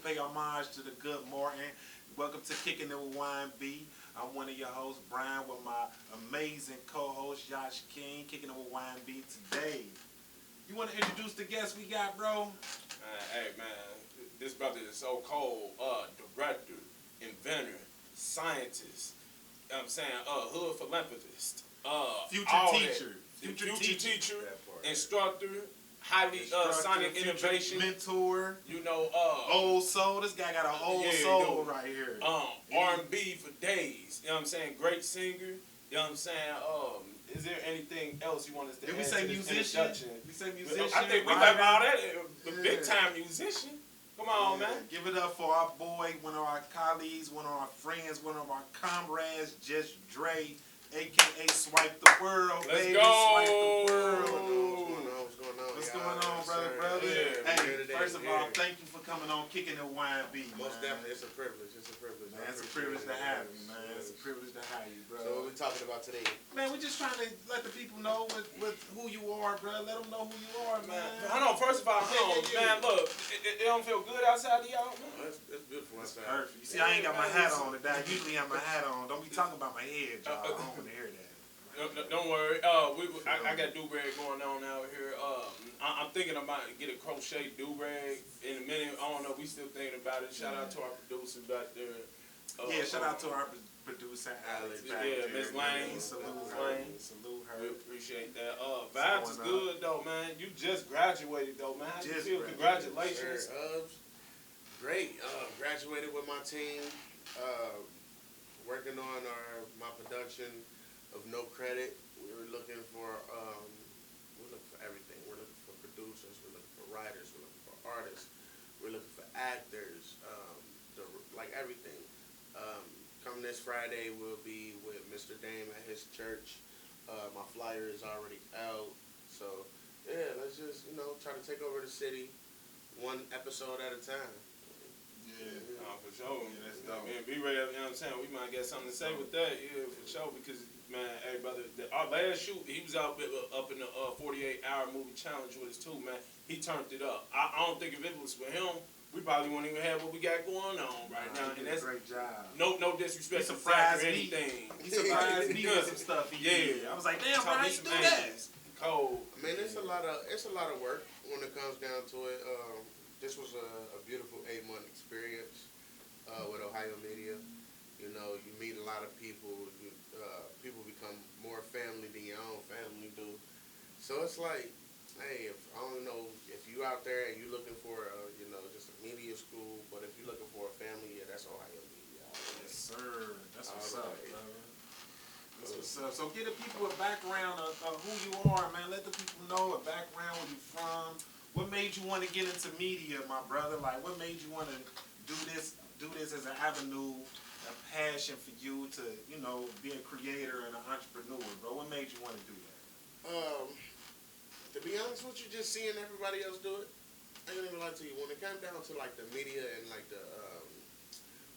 pay homage to the good Martin. Welcome to Kicking It With YB. I'm one of your hosts, Brian, with my amazing co-host, Josh King, Kicking It With YB today. You want to introduce the guest we got, bro? Hey, man, this brother is so cold. Director, inventor, scientist, you know what I'm saying, hood philanthropist, future teacher, instructor, highly sonic innovation, mentor, you know, old soul. This guy got a whole soul right here. R&B for days, you know what I'm saying, great singer, you know what I'm saying. Is there anything else you want us to add? Did we say musician? We say musician. I think we got all that. Big time musician. Come on, man. Give it up for our boy, one of our colleagues, one of our friends, one of our comrades, JustDre, a.k.a. Swipe the World. Let's baby. go. Swipe the world. What's going on? What's going on, brother? Yeah, Hey, first of all, thank you for coming on Kicking It YB. Most definitely, it's a privilege. It's a privilege. Man, it's a privilege to have you, man. It's a privilege to have you, bro. So what we talking about today? Man, we're just trying to let the people know with who you are, bro. Let them know who you are, man. Hold on, first of all, man, look, it don't feel good outside of y'all, man. It's beautiful outside. Perfect. You see, I ain't got my hat on today. I usually have my hat on. Don't be talking about my head, y'all. I don't want to hear that. Don't worry. I got do-rag going on out here. I'm thinking about get a crochet do-rag in a minute. I don't know. We still thinking about it. Shout out to our producer back there. Shout out to our producer, Alex. Yeah, Miss Lane. Salute her. We appreciate that. Vibes is good, though, man. You just graduated, though, man. How you feel? Congratulations. Great. Graduated with my team. Working on my production of No Credit. We were looking for everything. We're looking for producers. We're looking for writers. We're looking for artists. We're looking for actors. Like everything. Coming this Friday, we'll be with Mr. Dame at his church. My flyer is already out. So yeah, let's just try to take over the city, one episode at a time. Yeah, for sure. Yeah, that's dope. Man, be ready. You know what I'm saying? We might get something to say with that. Yeah, for sure. Because man, hey brother, our last shoot, he was up in the 48-hour movie challenge with us too, man. He turned it up. I don't think if it was for him, we probably wouldn't even have what we got going on right now. And that's a great job. No disrespect to surprised or me. anything. He surprised me with some stuff he did. I was like, damn, bro, how you do that? Cold. I mean, it's a lot of work when it comes down to it. This was a beautiful 8-month experience with Ohio Media. You know, you meet a lot of people. People become more family than your own family do. So it's like, hey, I don't know if you out there and you looking for just a media school, but if you're looking for a family, yeah, that's Ohio Media. Yes, sir. That's what's up, brother. That's what's up. So get the people a background of who you are, man. Let the people know a background, where you from. What made you want to get into media, my brother? Like, what made you want to do this as an avenue, a passion for you to, be a creator and an entrepreneur, bro? What made you want to do that? To be honest with you, just seeing everybody else do it, I ain't even lie to you. When it came down to like the media and like the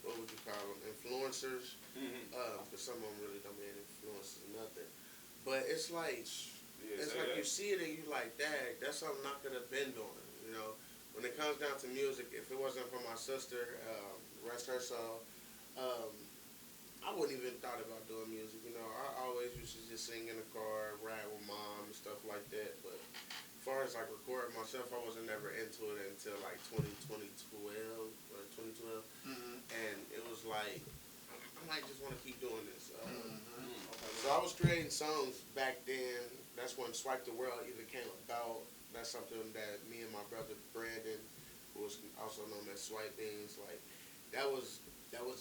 what would you call them, influencers, because some of them really don't mean influencers or nothing. But it's like you see it and you like, dang, that's something I could have been doing. When it comes down to music, if it wasn't for my sister, rest her soul, I wouldn't even thought about doing music. I always used to just sing in the car, ride with mom and stuff like that. But as far as like recording myself, I wasn't never into it until like 2012. And it was like, I might just want to keep doing this. So I was creating songs back then. That's when Swipe the World even came about. That's something that me and my brother Brandon, who was also known as Swipe Beans, like that was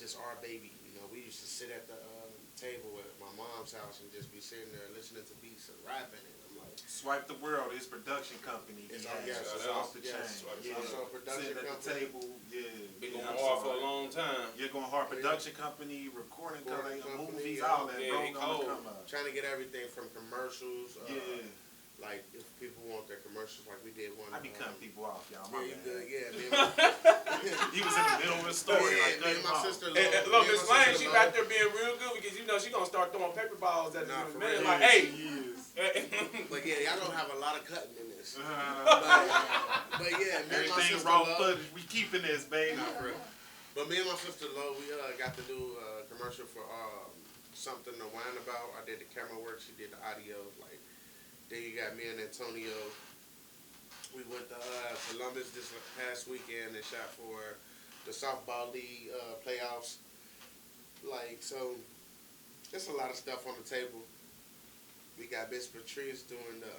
just our baby. We used to sit at the table at my mom's house and just be sitting there listening to beats and rapping. And I'm like, Swipe the World, his production company. It's off the chain. Also a production sitting at the table. Been going hard for a long time. You're going hard. Production company, recording company, movies, all that. Trying to get everything from commercials. Like if people want their commercials, like we did one. I be cutting people off, y'all. My bad. Good, yeah. He was in the middle of the story. Yeah, me and my sister. Look, Miss Lane, she back there being real good because she gonna start throwing paper balls at us in a minute. Like, hey. But yeah, y'all don't have a lot of cutting in this. this. But yeah, me and my Everything sister raw Lo, footage, we keeping this, baby. but me and my sister Lo, we got to do a commercial for something to whine about. I did the camera work, she did the audio. Like, then you got me and Antonio. We went to Columbus this past weekend and shot for the softball league playoffs. Like, so there's a lot of stuff on the table. We got Miss Patrice doing the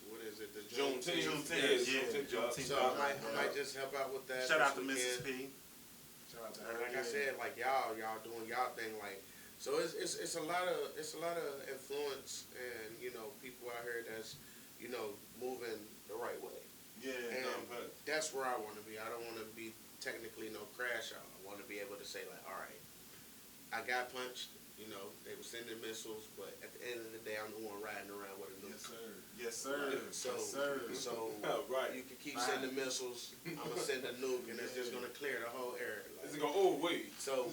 what is it? The Juneteenth. Juneteenth. So I might just help out with that. Shout out to this Mrs. weekend. P. Shout out to her. Like I said, like y'all doing y'all thing. Like, so it's a lot of influence and people out here that's moving the right way. Yeah. And that's where I want to be. I don't want to be technically no crash out. I want to be able to say like, all right, I got punched. They were sending missiles, but at the end of the day, I'm the one riding around with a nuke. Yes, sir. So right. You can keep sending missiles. I'm gonna send a nuke, and it's just gonna clear the whole area. Like, It's gonna go, oh wait. So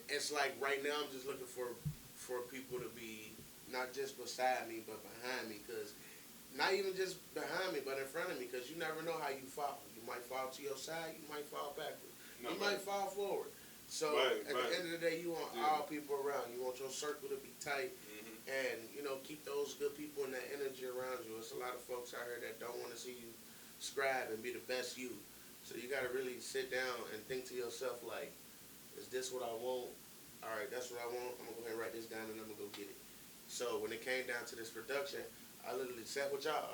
it's like right now, I'm just looking for people to be not just beside me, but behind me, because not even just behind me, but in front of me, because you never know how you fall. You might fall to your side, you might fall backwards, you might fall forward. So at the end of the day, you want all people around. You want your circle to be tight, and keep those good people and that energy around you. There's a lot of folks out here that don't want to see you scribe and be the best you. So you got to really sit down and think to yourself like, is this what I want? All right, that's what I want. I'm gonna go ahead and write this down, and I'm gonna go get it. So when it came down to this production, I literally sat with y'all.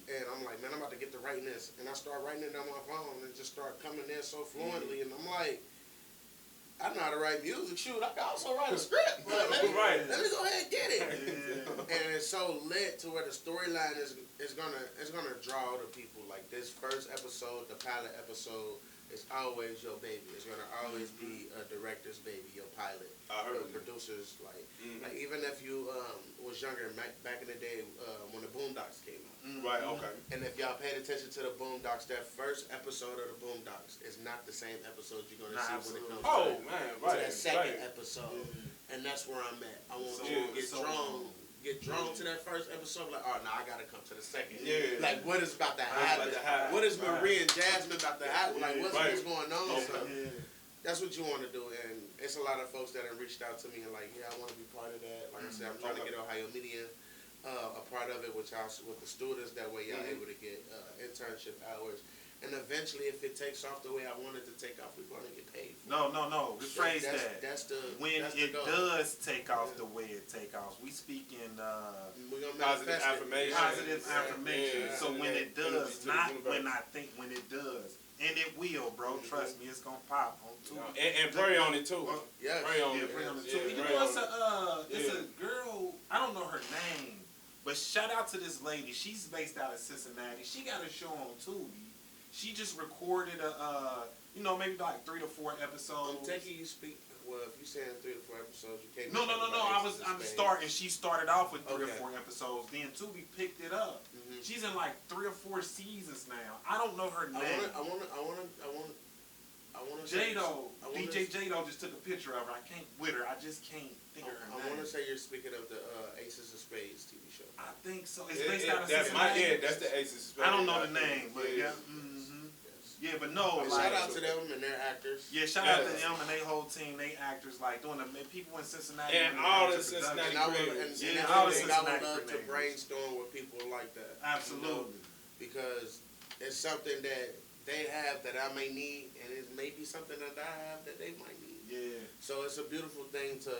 And I'm like, man, I'm about to get to writing this. And I start writing it on my phone and just start coming in so fluently. And I'm like, I know how to write music. Shoot, I can also write a script. Let me go ahead and get it. And it's so lit to where the storyline is gonna draw the people. Like this first episode, the pilot episode, it's always your baby. It's gonna always be a director's baby, your pilot. Your producers, like even if you was younger back in the day when the Boondocks came out. Right, okay. And if y'all paid attention to the Boondocks, that first episode of the Boondocks is not the same episode you're gonna see when it comes to that second episode. And that's where I'm at. I want you to get drawn to that first episode, like, oh, no, I gotta come to the second. Yeah. Like, what is about to happen? What is Marie and Jasmine about to happen? Like, what's going on? So, that's what you want to do, and it's a lot of folks that have reached out to me and like, yeah, I want to be part of that. Like I said, I'm trying to get Ohio Media a part of it with the students. That way, y'all able to get internship hours. And eventually, if it takes off the way I want it to take off, we're going to get paid. No. Rephrase that. That's the when that's it the goal. does take off the way it take off. We speak in we're gonna positive manifest it. affirmation. positive affirmation. Yeah. So when it does, not universe. when I think, when it does. And it will, bro. Trust me, it's gonna pop on too. And pray on it too. Yeah, Pray on it. Pray on it Yeah, too. pray on it. It's a girl. I don't know her name, but shout out to this lady. She's based out of Cincinnati. She got a show on Tubi. She just recorded maybe like 3 to 4 episodes. I'm taking you speak. Well, if you're saying 3 to 4 episodes, you can't. No. I'm starting. She started off with 3 or 4 episodes. Then Tubi picked it up. She's in like 3 or 4 seasons now. I don't know her name. I want to. Jado, DJ Jado just took a picture of her. I can't with her. I just can't think of her name. I want to say you're speaking of the Aces of Spades TV show. I think so. It's based out of that's Cincinnati. that's the Aces. I don't know the name, but yeah. Yeah, but no. Like, shout out to them and their actors. Yeah, shout out to them and they whole team, they actors, like doing the people in Cincinnati. And all the Cincinnati And I would love to brainstorm with people like that. Absolutely. Because it's something that they have that I may need, and it may be something that I have that they might need. Yeah. So it's a beautiful thing to,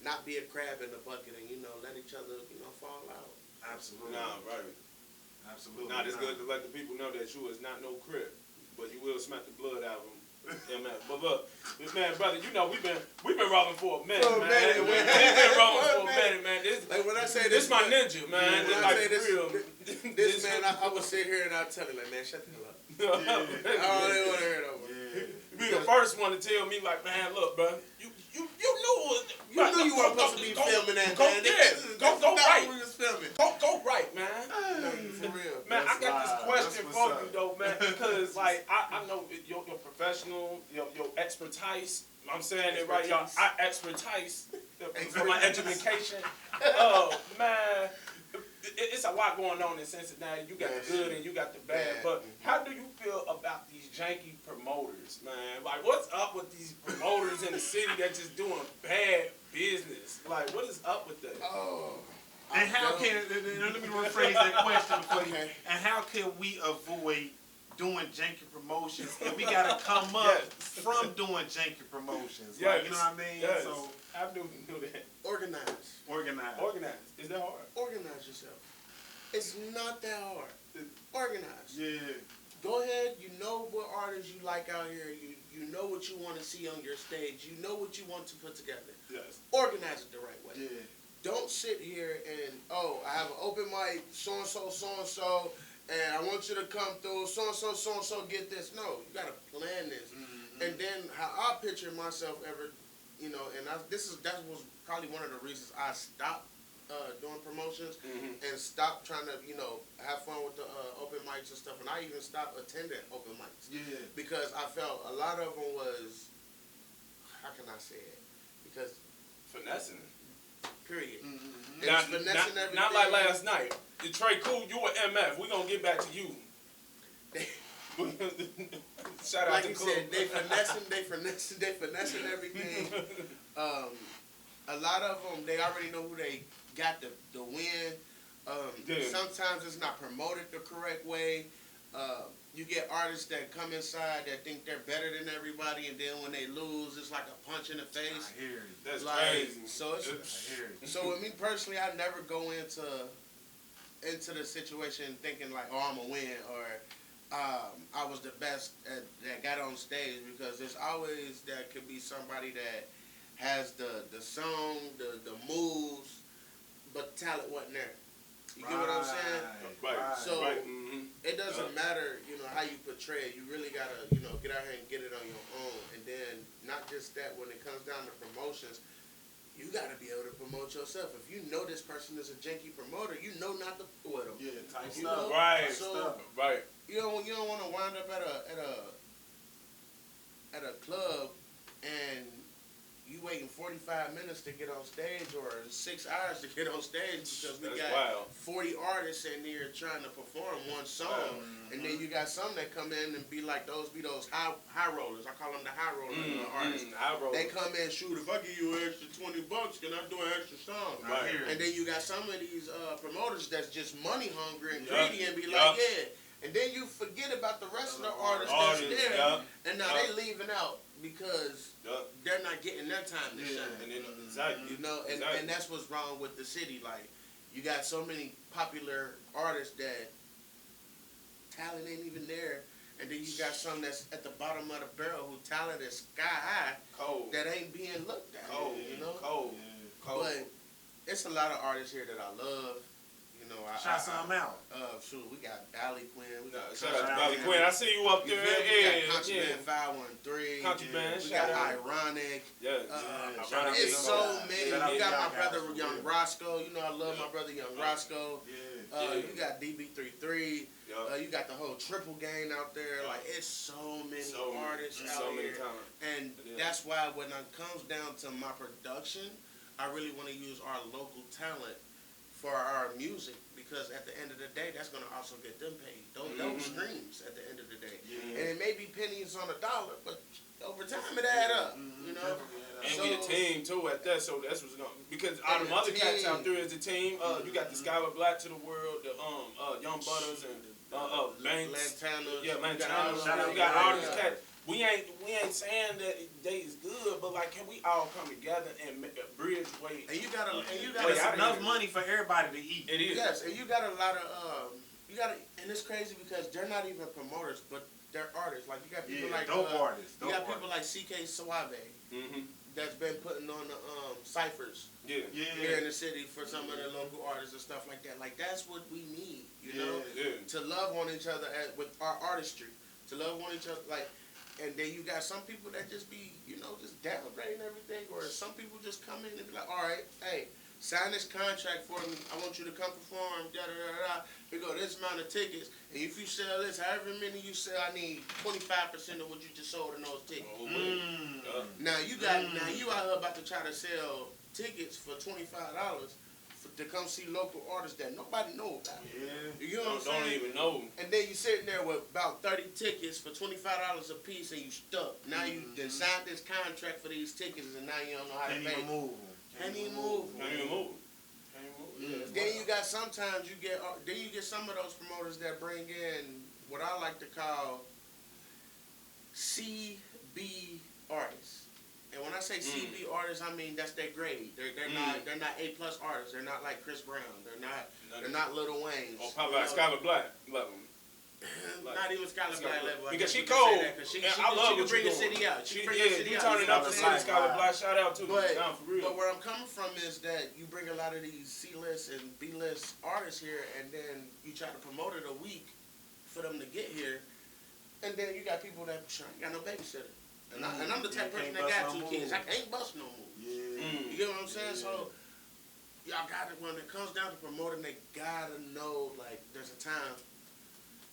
not be a crab in the bucket and, let each other, fall out. Absolutely. Nah, right. Absolutely. Now, it's good to let the people know that you is not no crip, but you will smack the blood out of them. Yeah, man. But look, man, brother, we've been rolling for a minute, man. We've been rolling for a minute, man. Like when I say this my ninja, man. When I say real. This man, I would sit here and I'd tell him, like, man, shut the hell up. I don't even want to hear it over. You be the first one to tell me, like, man, look, bro, you knew you weren't supposed to be filming that, man. Go right. We was filming. Go right, man. For real. Man, I got this question for you though, man, because like I know your professional, your expertise. I'm saying it right, y'all. I expertise for my education. Oh man, it's a lot going on in Cincinnati. You got the good and you got the bad. But how do you feel about these janky promoters, man? Like, what's up with these promoters in the city that just doing bad business? Like, what is up with that? Oh. And how can, let me rephrase that question for you. And how can we avoid doing janky promotions? And we gotta come up from doing janky promotions. Like, you know what I mean? Yes. So how do we do that? Organize. Is that hard? Organize yourself. It's not that hard. Organize. Yeah. Go ahead. You know what artists you like out here. You know what you want to see on your stage. You know what you want to put together. Yes. Organize it the right way. Yeah. Don't sit here and, I have an open mic, so-and-so, and I want you to come through, so-and-so, get this. No, you got to plan this. Mm-hmm. And then how I picture myself ever, and that was probably one of the reasons I stopped doing promotions and stopped trying to, have fun with the open mics and stuff. And I even stopped attending open mics. Yeah. Because I felt a lot of them was, how can I say it? Because finessing. Period. Mm-hmm. Not like last night. Trey, cool, you were MF. We're going to get back to you. Shout out like to you Cool. said, they finessing everything. A lot of them, they already know who they got the win. Sometimes it's not promoted the correct way. You get artists that come inside that think they're better than everybody, and then when they lose, it's like a punch in the face. I hear you. That's like, crazy. So with me personally, I never go into the situation thinking like, I'm gonna win, or I was the best that got on stage, because there's always that could be somebody that has the song, the moves, but the talent wasn't there. You get what I'm saying? Right. So Mm-hmm. it doesn't matter, how you portray it. You really gotta, get out here and get it on your own. And then not just that, when it comes down to promotions, you gotta be able to promote yourself. If you know this person is a janky promoter, you know not to fool with them. Yeah, type stuff. Right. So right. You don't want to wind up at a club and you waiting 45 minutes to get on stage, or 6 hours to get on stage, because we got 40 artists in here trying to perform one song, and then you got some that come in and be like those high rollers. I call them the high rollers artists. They come in, shoot, if I give you an extra $20, can I do an extra song? Right. And then you got some of these promoters that's just money hungry and greedy and be like, and then you forget about the rest of the artists that's there, and now they leaving out because they're not getting their time to shine. And then, exactly. And that's what's wrong with the city. Like, you got so many popular artists that talent ain't even there, and then you got some that's at the bottom of the barrel who talent is sky high, that ain't being looked at. Cold. But it's a lot of artists here that I love. Shout some out. Shoot, we got Valley Quinn. Shout out to Valley Quinn. I see you up there. We got Contraband 513. Contraband. We got Ironic. It's so many. You got my brother Young Roscoe. I love my brother Young Roscoe. You got DB33. You got the whole Triple Gang out there. Like, it's so many artists out here. And that's why when it comes down to my production, I really want to use our local talent for our music, because at the end of the day, that's going to also get them paid. Those streams at the end of the day. And it may be pennies on a dollar, but over time it add up, And be a team too at that, so that's what's going to, because all the other cats out there is a team. You got the Skylar Black to the world, the Young Butters, and Banks. Lantana. Yeah, Lantana. We got all these cats. We ain't saying that they is good, but like, can we all come together and make a bridge way? And you got enough money for everybody to eat. It is. Yes, and you got a lot of and it's crazy because they're not even promoters, but they're artists. Like, you got people like dope artists. You got people like CK Suave that's been putting on the ciphers here in the city for some of the local artists and stuff like that. Like, that's what we need, to love on each other with our artistry, to love on each other, like. And then you got some people that just be, just downgrading everything, or some people just come in and be like, all right, hey, sign this contract for me. I want you to come perform, da-da-da-da. Here go this amount of tickets. And if you sell this, however many you sell, I need 25% of what you just sold in those tickets. Now you out here about to try to sell tickets for $25 for to come see local artists that nobody know about. Yeah. You know what I'm Don't saying? even know. And then you sitting there with about 30 tickets for $25 a piece, and you stuck. Now you done signed this contract for these tickets, and now you don't know how Can't to pay. even move 'em. Can't even move. Can't even move. Can't even move. Yeah. Then you got sometimes you get some of those promoters that bring in what I like to call CB artists. And when I say CB artists, I mean that's their grade. They're not A+ artists. They're not like Chris Brown. They're not Lil Wayne. Or probably like Skylar Black level. Not even Skylar Black level. Because she cold. She I love what bring you the doing. city out. She bring Yeah, the city you out. turning up the city. Skylar Black, shout out to you. Down for real. But where I'm coming from is that you bring a lot of these C-list and B-list artists here, and then you try to promote it a week for them to get here, and then you got people that sure ain't got no babysitter. And I'm the type of person that got 2 kids. I can't bust no more. Yeah. You get what I'm saying? So y'all got it. When it comes down to promoting, they gotta know like there's a time.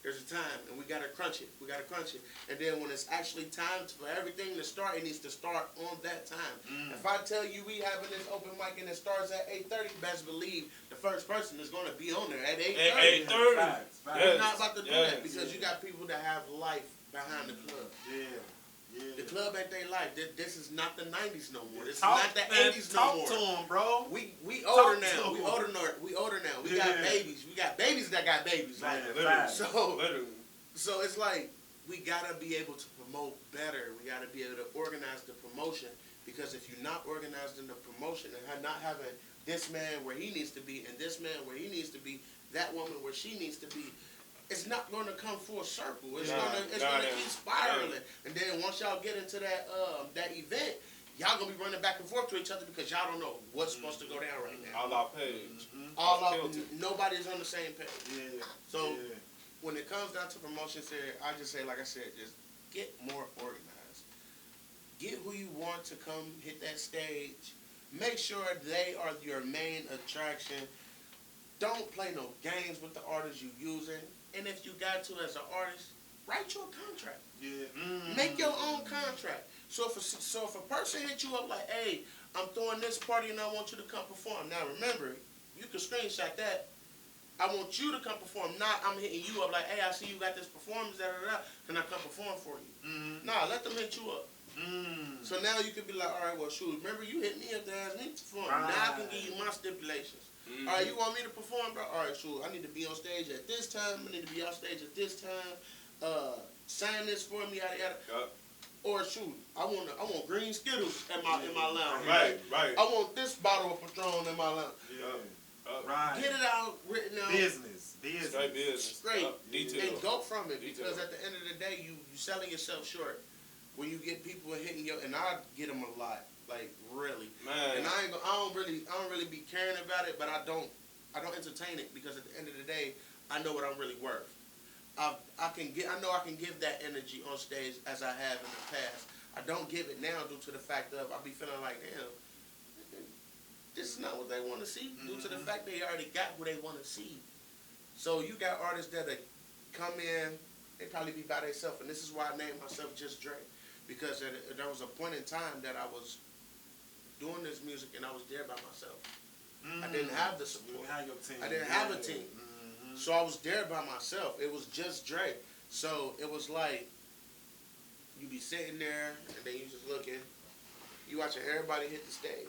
There's a time, and we gotta crunch it. We gotta crunch it. And then when it's actually time for everything to start, it needs to start on that time. If I tell you we having this open mic and it starts at 8:30, best believe the first person is gonna be on there at 8:30. 8:30. Facts. We're not about to do that because you got people that have life behind the club. Yeah. Yeah. The club ain't their life. This is not the 90s no more. This is Talk, not the man, 80s no talk more. to them, bro. We Talk older to now. We 'em. older now. We older now. We Yeah. got babies. We got babies that got babies. Man, Like, facts. so it's like we gotta be able to promote better. We gotta be able to organize the promotion, because if you're not organized in the promotion and not having this man where he needs to be and this man where he needs to be, that woman where she needs to be, it's not going to come full circle. It's gonna keep spiraling. And then once y'all get into that event, y'all gonna be running back and forth to each other because y'all don't know what's supposed to go down right now. All our page. Nobody's on the same page. Yeah. So when it comes down to promotions here, I just say, like I said, just get more organized. Get who you want to come hit that stage. Make sure they are your main attraction. Don't play no games with the artists you're using. And if you got to, as an artist, write you a contract. Yeah. Make your own contract. So if a person hit you up like, hey, I'm throwing this party and I want you to come perform. Now remember, you can screenshot that. I want you to come perform. Not I'm hitting you up like, hey, I see you got this performance, can I come perform for you? Nah, let them hit you up. So now you can be like, all right, well, shoot, remember you hit me up to ask me to perform. Now I can give you my stipulations. All right, you want me to perform, bro? All right, shoot, I need to be on stage at this time. I need to be on stage at this time. Sign this for me, yada yada. Or shoot, I want green Skittles in my lounge. Right. I want this bottle of Patron in my lounge. Right. Get it out, written out. Business. Straight business. Straight. Detail. And go from it, because Detail. at the end of the day, you selling yourself short. When you get people hitting you, and I get them a lot, like really. Man. And I don't really be caring about it, but I don't entertain it, because at the end of the day, I know what I'm really worth. I know I can give that energy on stage as I have in the past. I don't give it now due to the fact of I be feeling like, damn, this is not what they want to see, due to the fact they already got who they want to see. So you got artists that come in, they probably be by themselves, and this is why I named myself JustDre, because there was a point in time that I was doing this music and I was there by myself. I didn't have the support. I didn't have a team. So I was there by myself. It was just Dre. So it was like, you be sitting there, and then you just looking. You watching everybody hit the stage.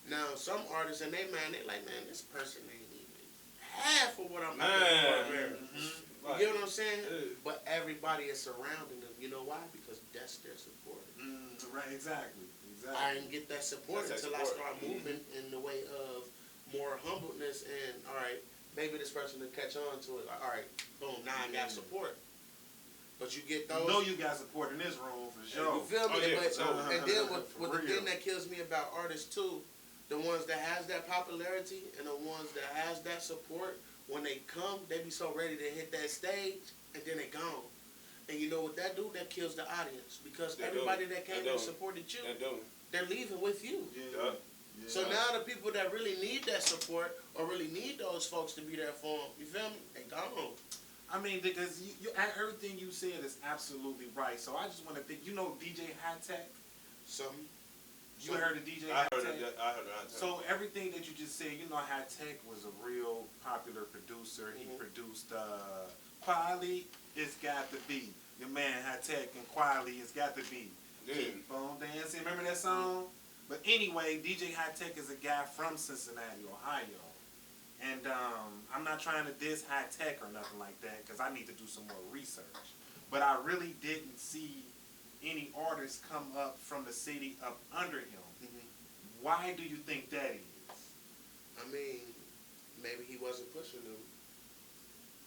Now, some artists, and they like, man, this person ain't even half of what I'm looking for. You get what I'm saying? But everybody is surrounding them. You know why? Because that's their support. Right, exactly. I didn't get that support until I started moving in the way of more humbleness and, all right, maybe this person will catch on to it. Like, all right, boom, now I got support. But you get those. You know you got support in this room for sure. You feel me? And then what the real. thing that kills me about artists too, the ones that has that popularity and the ones that has that support, when they come, they be so ready to hit that stage, and then they gone. And you know what that do? That kills the audience, because everybody that came and supported you, they're leaving with you. Yeah. So now the people that really need that support or really need those folks to be there for them, you feel me? They gone. I mean, because everything you said is absolutely right. So I just want to think, you know DJ High Tech? Something. You heard of DJ I High heard Tech? of that. I heard of High Tech. So everything that you just said, you know, High Tech was a real popular producer. He produced Quality, It's Got to Be. Your man High Tech and Quality, It's Got to Be. Keep on dancing. Remember that song? But anyway, DJ High Tech is a guy from Cincinnati, Ohio. And I'm not trying to diss High Tech or nothing like that because I need to do some more research. But I really didn't see any artists come up from the city up under him. Why do you think that is? I mean, maybe he wasn't pushing them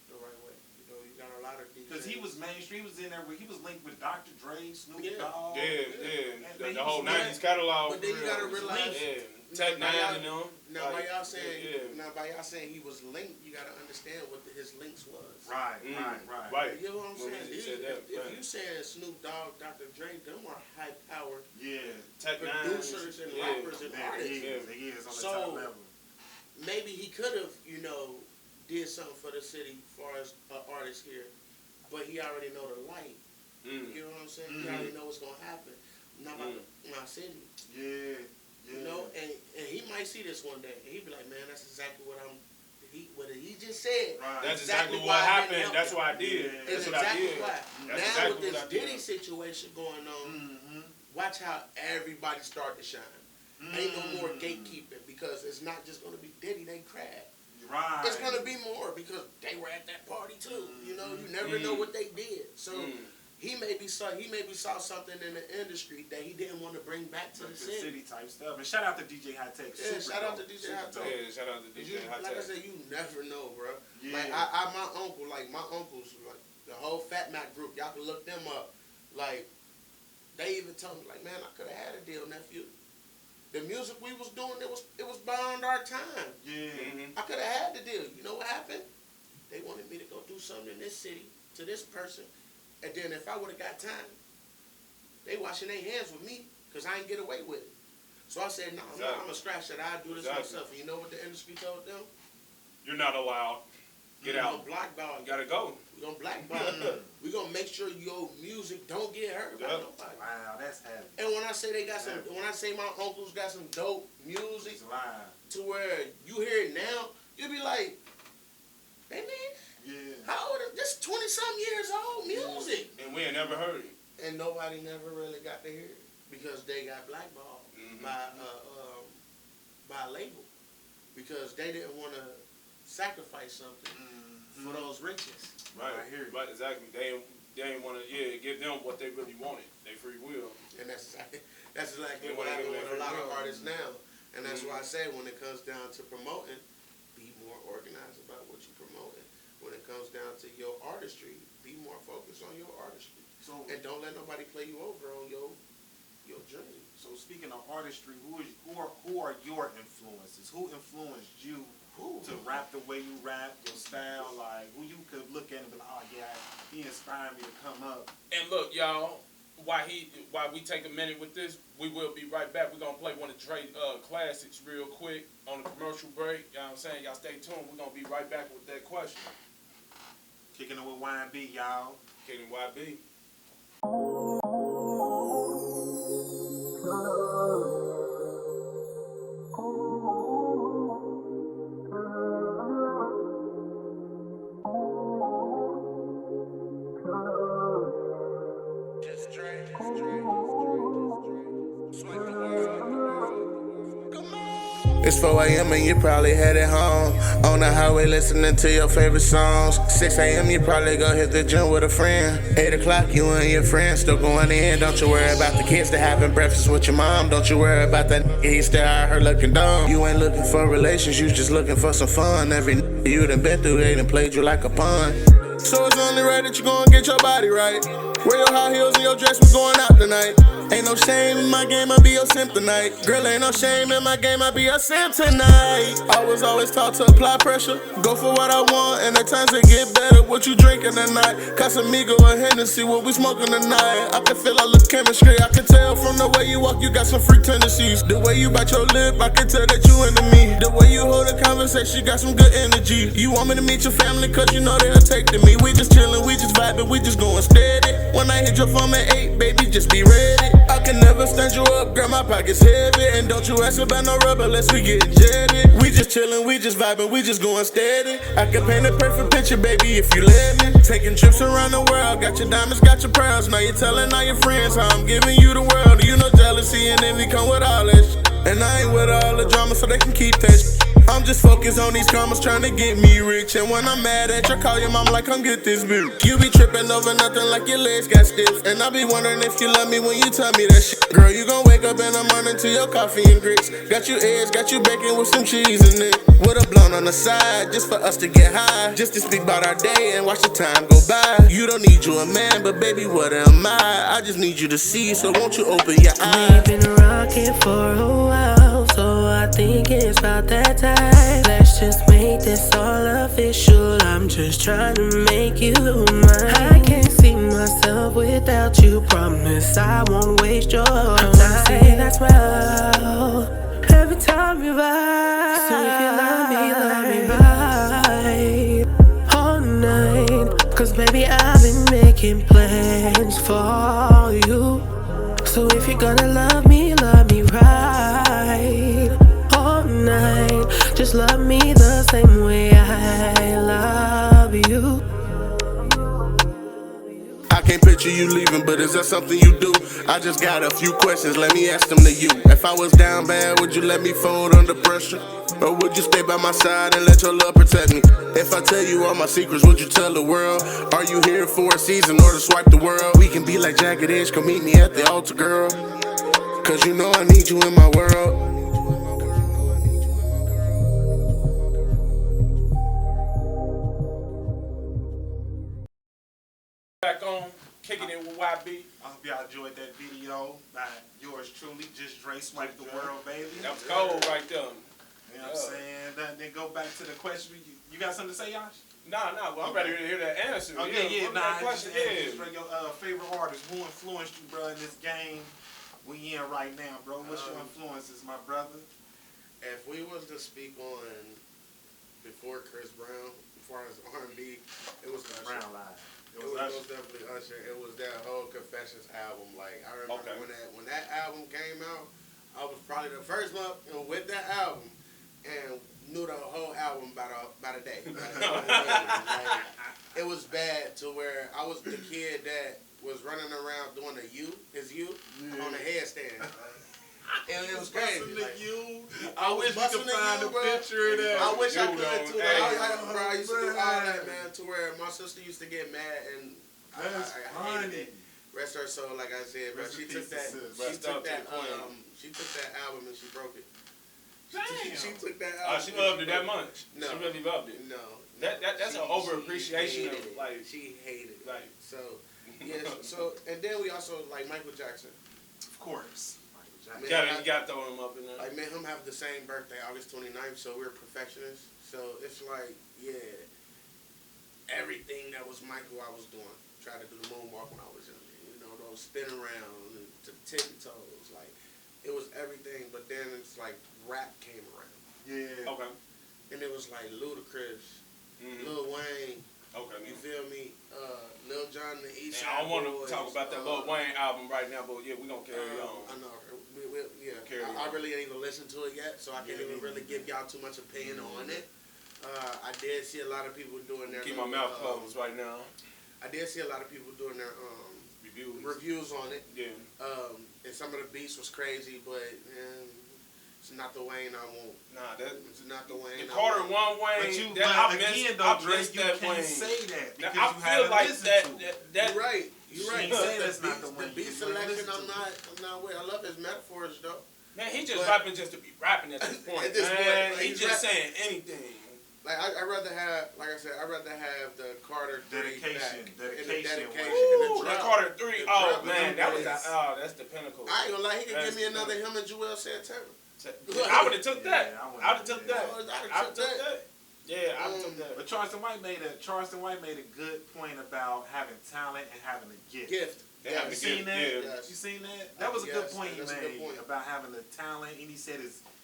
the right way. You know, you got a lot of DJs. Because he was mainstream, he was in there, he was linked with Dr. Dre, Snoop Yeah. Dogg. The whole 90s catalog. But then you gotta realize, Tech Nine and them. now by y'all saying he was linked, you gotta understand what his links was. Right. You know what I'm saying? If you saying Snoop Dogg, Dr. Dre, them are high powered producers and rappers and artists. He is on the So, top level. Maybe he could have, you know, did something for the city as far as an artist here, but he already know the light. You know what I'm saying? He already know what's gonna happen. Not about my city. Yeah. You know, and he might see this one day, and he'd be like, man, that's exactly what he just said. Right. That's exactly what happened. That's what I did. That's That's what I did. why. That's Now exactly with what this I did. Diddy situation going on, watch how everybody start to shine. Ain't no more gatekeeping because it's not just going to be Diddy, they crab. Right. It's going to be more because they were at that party too. You know, you never know what they did. So he maybe saw something in the industry that he didn't want to bring back to the city Type stuff. And shout out to DJ High Tech. Yeah, shout out to DJ High Tech. Yeah, shout out to DJ High Tech. Like I said, you never know, bro. Yeah. Like my uncles, like the whole Fat Mac group, y'all can look them up. Like they even told me, like, man, I could have had a deal, nephew. The music we was doing, it was beyond our time. Yeah. I could have had the deal. You know what happened? They wanted me to go do something in this city to this person, and then if I would have got time, they washing their hands with me because I ain't get away with it. So I said, no, I'm gonna scratch that. I do this myself. And you know what the industry told them? You're not allowed. Get out. Blackball. You gotta go. We're gonna blackball you. We're gonna make sure your music don't get heard by nobody. Wow, that's heavy. And when I say they got some, when I say my uncles got some dope music, to where you hear it now, you'll be like, hey man, how old is this? 20-something years old music. And we ain't never heard it. And nobody never really got to hear it because they got blackballed by a label because they didn't want to sacrifice something for those riches. Right, right, exactly. They ain't want to give them what they really wanted. They free will. And that's exactly what happened with a lot of artists now. And that's why I say when it comes down to promoting, be more organized about what you're promoting. When it comes down to your artistry, be more focused on your artistry. And don't let nobody play you over on your journey. So speaking of artistry, who are your influences? Who influenced you to rap the way you rap, your style? Like who you could look at and be like, oh yeah, he inspired me to come up. And look, y'all, while we take a minute with this, we will be right back. We're gonna play one of Dre classics real quick on a commercial break. You know what I'm saying? Y'all stay tuned. We're gonna be right back with that question. Kicking it with YB, y'all. Kicking YB. It's 4 a.m. and you probably headed home. On the highway listening to your favorite songs. 6 a.m. you probably go hit the gym with a friend. 8 o'clock you and your friends still going in. Don't you worry about the kids that having breakfast with your mom. Don't you worry about that he still out here looking dumb. You ain't looking for relations, you just looking for some fun. Every you done been through, they done played you like a pawn. So it's only right that you gon' get your body right. Wear your high heels and your dress, we going out tonight. Ain't no shame in my game, I be your simp tonight. Girl, ain't no shame in my game, I be your simp tonight. I was always taught to apply pressure. Go for what I want, and at times it get better. What you drinking tonight? Casamigo or Hennessy, what we smoking tonight? I can feel all the chemistry, I can tell from the way you walk, you got some freak tendencies. The way you bite your lip, I can tell that you into me. The way you hold a conversation, you got some good energy. You want me to meet your family, cause you know they'll take to me. We just chillin', we just vibing, we just going steady. When I hit your phone at 8, baby, just be ready. I I can never stand you up, girl, my pocket's heavy. And don't you ask about no rubber unless we get jetted. We just chillin', we just vibing, we just going steady. I can paint a perfect picture, baby, if you let me. Taking trips around the world, got your diamonds, got your pearls. Now you're telling all your friends how I'm giving you the world. You know jealousy and envy come with all that shit. And I ain't with all the drama, so they can keep that shit. I'm just focused on these commas trying to get me rich. And when I'm mad at you, call your mom like, come get this bitch. You be tripping over nothing like your legs got stiff. And I be wondering if you love me when you tell me that shit. Girl, you gon' wake up in the morning to your coffee and grits. Got you eggs, got you bacon with some cheese in it. With a blunt on the side, just for us to get high. Just to speak about our day and watch the time go by. You don't need you a man, but baby, what am I? I just need you to see, so won't you open your eyes? We've been rocking for a while, so I think it's about that time. Let's just make this all official. I'm just trying to make you mine. I can't see myself without you. Promise I won't waste your time. I wanna say that's well every time you vibe. So if you love me right all night. Cause baby, I've been making plans for you. So if you're gonna love me right all night. Just love me the same way I love you. I can't picture you leaving, but is that something you do? I just got a few questions, let me ask them to you. If I was down bad, would you let me fold under pressure? Or would you stay by my side and let your love protect me? If I tell you all my secrets, would you tell the world? Are you here for a season or to swipe the world? We can be like Jagged Edge, come meet me at the altar, girl. Cause you know I need you in my world. Back on, kicking it with YB. I hope y'all enjoyed that video by yours truly, JustDre, Swipe the World, baby. That was cold right there. You know what I'm saying? Then go back to the question. You got something to say, Yash? Nah, well, I'm ready to hear that answer. Oh, yeah. Nah, question just for your favorite artist, who influenced you, bro, in this game we in right now, bro? What's your influences, my brother? If we was to speak on before Chris Brown, as far as R&B, it was Usher. Brown Line. It was most definitely Usher. It was that whole Confessions album. Like, I remember when that album came out, I was probably the first one with that album and knew the whole album by the day. Like, it was bad to where I was the kid that was running around doing his U on a headstand. And it was crazy. I wish we could find a picture of that. I wish I could too. I used to do all that, man, to where my sister used to get mad and I hated it. Rest her soul, like I said, but she took that album and she broke it. Damn. She took that album. She loved it that much. No. She really loved it. No. That's an overappreciation of it. Like, she hated it. Like, so yeah. So and then we also like Michael Jackson. Of course. you gotta throw him up in there. Like, me and him have the same birthday, August 29th, so we're perfectionists. So it's like, yeah, everything that was Michael I was doing. Tried to do the moonwalk when I was young. You know, those spin around to tippy toes. Like, it was everything, but then it's like rap came around. Yeah. Okay. And it was like Ludacris, Lil Wayne. Okay. You feel me? Lil Jon and the East Side I don't want to Boys, talk about that Lil Wayne album right now, but yeah, we gonna carry on. I know. I really ain't even listened to it yet, so I can't even really give y'all too much opinion on it. I did see a lot of people doing their Keep my mouth closed right now. I did see a lot of people doing their reviews on it. Yeah. And some of the beats was crazy, but it's not the Wayne I want. Nah, it's not the Wayne. The Carter One Wayne. But again, though, Drake, you can't say that because I feel like that. You're right. You're right. You say that's not the Wayne. The beat selection, I'm not with. I love his metaphors though. Man, he just rapping just to be rapping at this point. At this point, he's just saying anything. Like, I'd rather have, like I said, I'd rather have the Carter 3 dedication. Ooh, the Carter 3. Oh, man, that's the pinnacle. I ain't gonna lie, he could give me another him and Joel Santana. I would have took that. I would have took that. Yeah, I would have took that. But Charleston White made a good point about having talent and having a gift. Yeah. You seen that? Yeah. You seen that? That was a good point he made about having the talent, and he said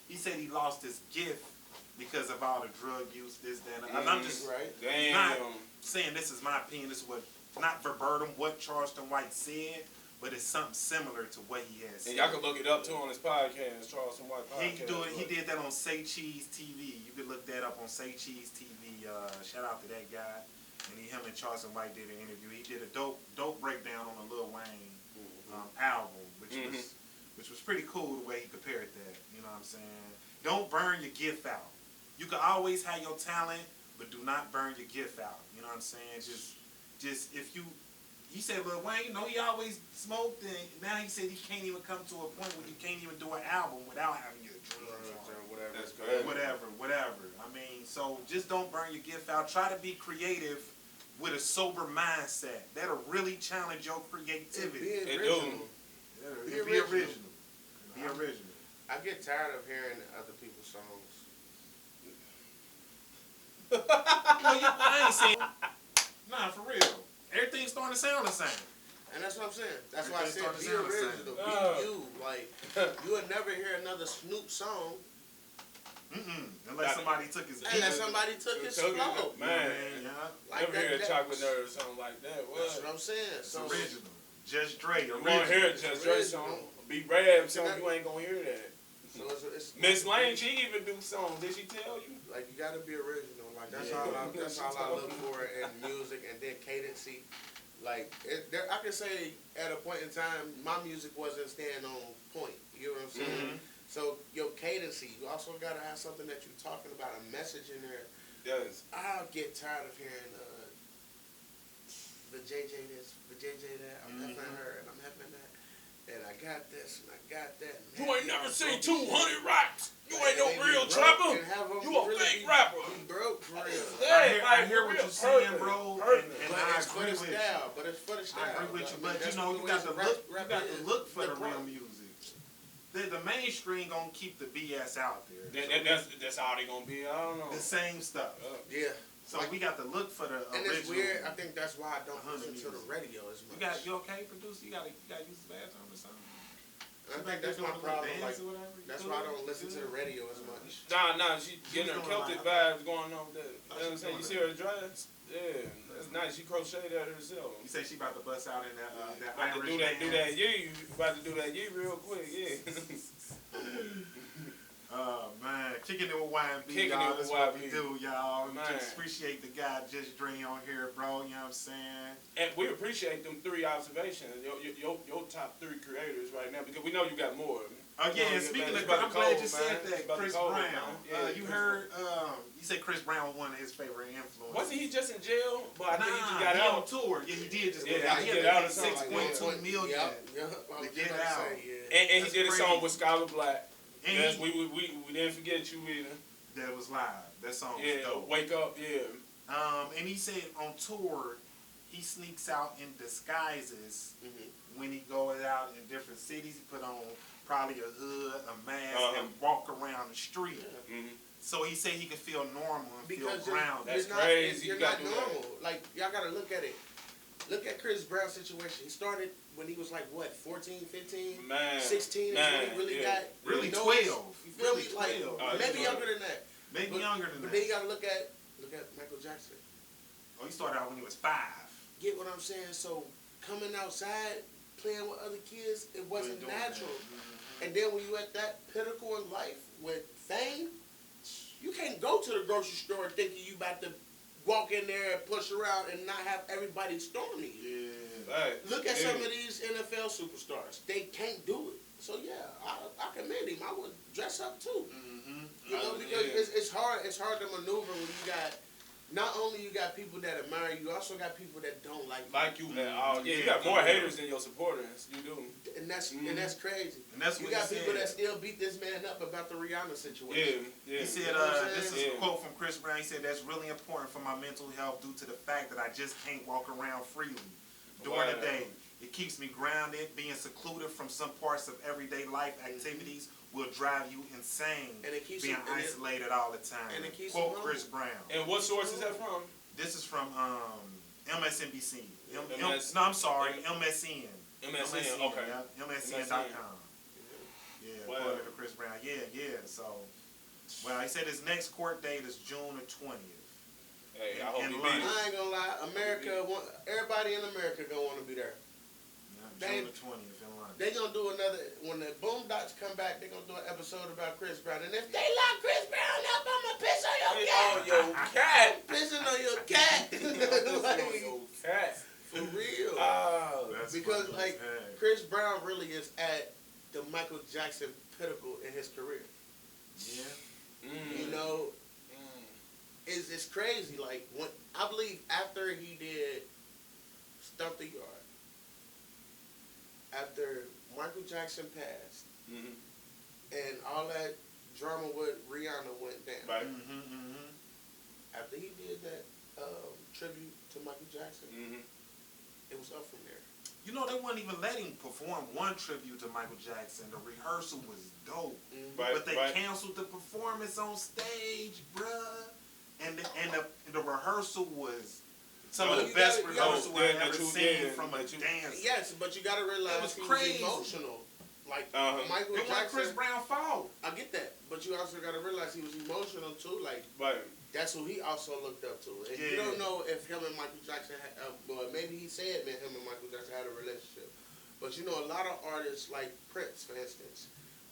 he lost his gift because of all the drug use, this, that, and I'm just not saying this is my opinion. This is what, not verbatim what Charleston White said, but it's something similar to what he has. And y'all can look it up too on his podcast, Charleston White podcast. He did that on Say Cheese TV. You can look that up on Say Cheese TV. Shout out to that guy. And him and Charleston White did an interview. He did a dope breakdown on a Lil Wayne album, which was pretty cool the way he compared that. You know what I'm saying? Don't burn your gift out. You can always have your talent, but do not burn your gift out. You know what I'm saying? Just if you. He said, Lil Wayne, you know, he always smoked, and now he said he can't even come to a point where you can't even do an album without having your drugs on. Whatever. That's crazy. Whatever. I mean, so just don't burn your gift out. Try to be creative with a sober mindset. That'll really challenge your creativity. Be original. Be original. Be original. I get tired of hearing other people's songs. I ain't saying. Nah, for real. Everything's starting to sound the same. And that's what I'm saying. That's why I said be Everything's original. starting to Be you. Like, you would never hear another Snoop song Unless somebody took his beat. unless somebody took his flow. Man, Like never hear a chocolate nerd or something like that. That's what I'm saying. It's So, original. JustDre. You gonna hear a JustDre song. Be rap song, you ain't gonna hear that. so it's Miss Lane, she even do songs. Did she tell you? like, you gotta be original. Like, that's all I look for in music, and then cadency. Like, I can say at a point in time, my music wasn't staying on point. You know what I'm saying? So your cadency, you also gotta have something that you're talking about, a message in there. Yes. I'll get tired of hearing the JJ this, the JJ that. I'm having her, and I'm having that, and I got this, and I got that. You ain't never seen 200 raps. You ain't no real trapper. You a fake rapper. Be broke for real. I hear what you're saying, bro, and But I it's for agree the with you. style. But it's for the style. I agree with you, I mean, but that's you know, the you way got to rap is. look for the Hip real hop. music. The mainstream gonna keep the BS out there. That's all they gonna be. I don't know. The same stuff. Yeah. So we got to look for the And original. it's weird. I think that's why I don't listen to the radio as much. You okay, producer? You gotta use the bathroom or something? I think that's my problem. Like, that's why I don't listen to the radio as much. Nah, she getting her Celtic vibes going on with that. You know what I'm saying? You see her dress? Yeah, that's nice. She crocheted that herself. You say she about to bust out in that About to Irish do that dance. yee. About to do that yee real quick, yeah. Oh man, kicking it with YB, Kicking y'all. it with That's what we YB. do, y'all. Man. Just appreciate the guy JustDre on here, bro. You know what I'm saying? And we appreciate them 3 observations, your top 3 creators right now, because we know you got more. Oh yeah, and speaking of, I'm glad you said that, Chris Brown. Yeah, you heard, you said Chris Brown was one of his favorite influences. Wasn't he just in jail? But I think he just got he out. on tour. Yeah, he did just Yeah, get out. he He get had out to or something pay like $6.2 million to get out. And he That's did a song crazy. with Scholar Black. And Yes, he- we didn't forget you either. That was live. That song was Yeah, dope. Wake Up, yeah. And he said on tour, he sneaks out in disguises when he goes out in different cities. He put on probably a hood, a mask, and walk around the street. So he said he could feel normal and Because feel grounded. That's crazy. You're You not gotta do normal. Like, y'all gotta look at it. Look at Chris Brown's situation. He started when he was like, what, 14, 15? Man. 16 is Man, when he really yeah. got... Really noticed. 12. You feel Really me? Like, 12. maybe younger than that. Maybe younger than But that. then you gotta look at Michael Jackson. Oh, he started out when he was 5. Get what I'm saying? So, coming outside, playing with other kids, it wasn't doing natural. that. And then when you at that pinnacle in life with fame, you can't go to the grocery store thinking you about to walk in there and push around and not have everybody storming you. Yeah. Look at some of these NFL superstars. They can't do it. So yeah, I commend him. I would dress up too. You know, because it's hard to maneuver when you got not only you got people that admire you, you also got people that don't like you. You got more haters than your supporters. You do. And that's crazy. And that's You what got he people said. that still beat this man up about the Rihanna situation. Yeah. He said, You know what I'm this is saying? a quote from Chris Brown. He said, that's really important for my mental health due to the fact that I just can't walk around freely during the day. It keeps me grounded. Being secluded from some parts of everyday life activities will drive you insane. And it keeps being you- and it- isolated all the time. and it keeps Quote you Chris Brown. And what source is that from? This is from MSNBC. MS No, I'm sorry, MSN. MSN, okay. Yeah, MSN.com. Yeah, Wow. according to Chris Brown. Yeah. So, well, he said his next court date is June the 20th. Hey, I hope And he London. beat it. I ain't gonna lie, everybody in America gonna want to be there. June the 20th in London. They gonna do another, when the Boondocks come back, they gonna do an episode about Chris Brown. And if they lock Chris Brown up, I'ma piss on your cat. On your cat. Pissing on your cat. Like, On your cat. for real. Oh. That's Because funny like as heck. Chris Brown really is at the Michael Jackson pinnacle in his career. Yeah. You know, it's crazy. Like when I believe after he did Stump the Yard, after Michael Jackson passed, and all that drama with Rihanna went down. Right. After he did that tribute to Michael Jackson, it was up from there. You know, they wouldn't even let him perform one tribute to Michael Jackson. The rehearsal was dope. Right, But they right. canceled the performance on stage, bruh. And the rehearsal was some of Oh, the you best gotta- rehearsal yeah, I've that ever you seen did, from a that you- dancer. Yes, but you gotta realize was he crazy. was emotional. Like It Michael wasn't Jackson. Chris Brown fault. I get that, but you also gotta realize he was emotional too. Like Right. that's who he also looked up to. And you Yeah. don't know if him and Michael Jackson had, well, maybe he said that him and Michael Jackson had a relationship. But you know, a lot of artists like Prince, for instance,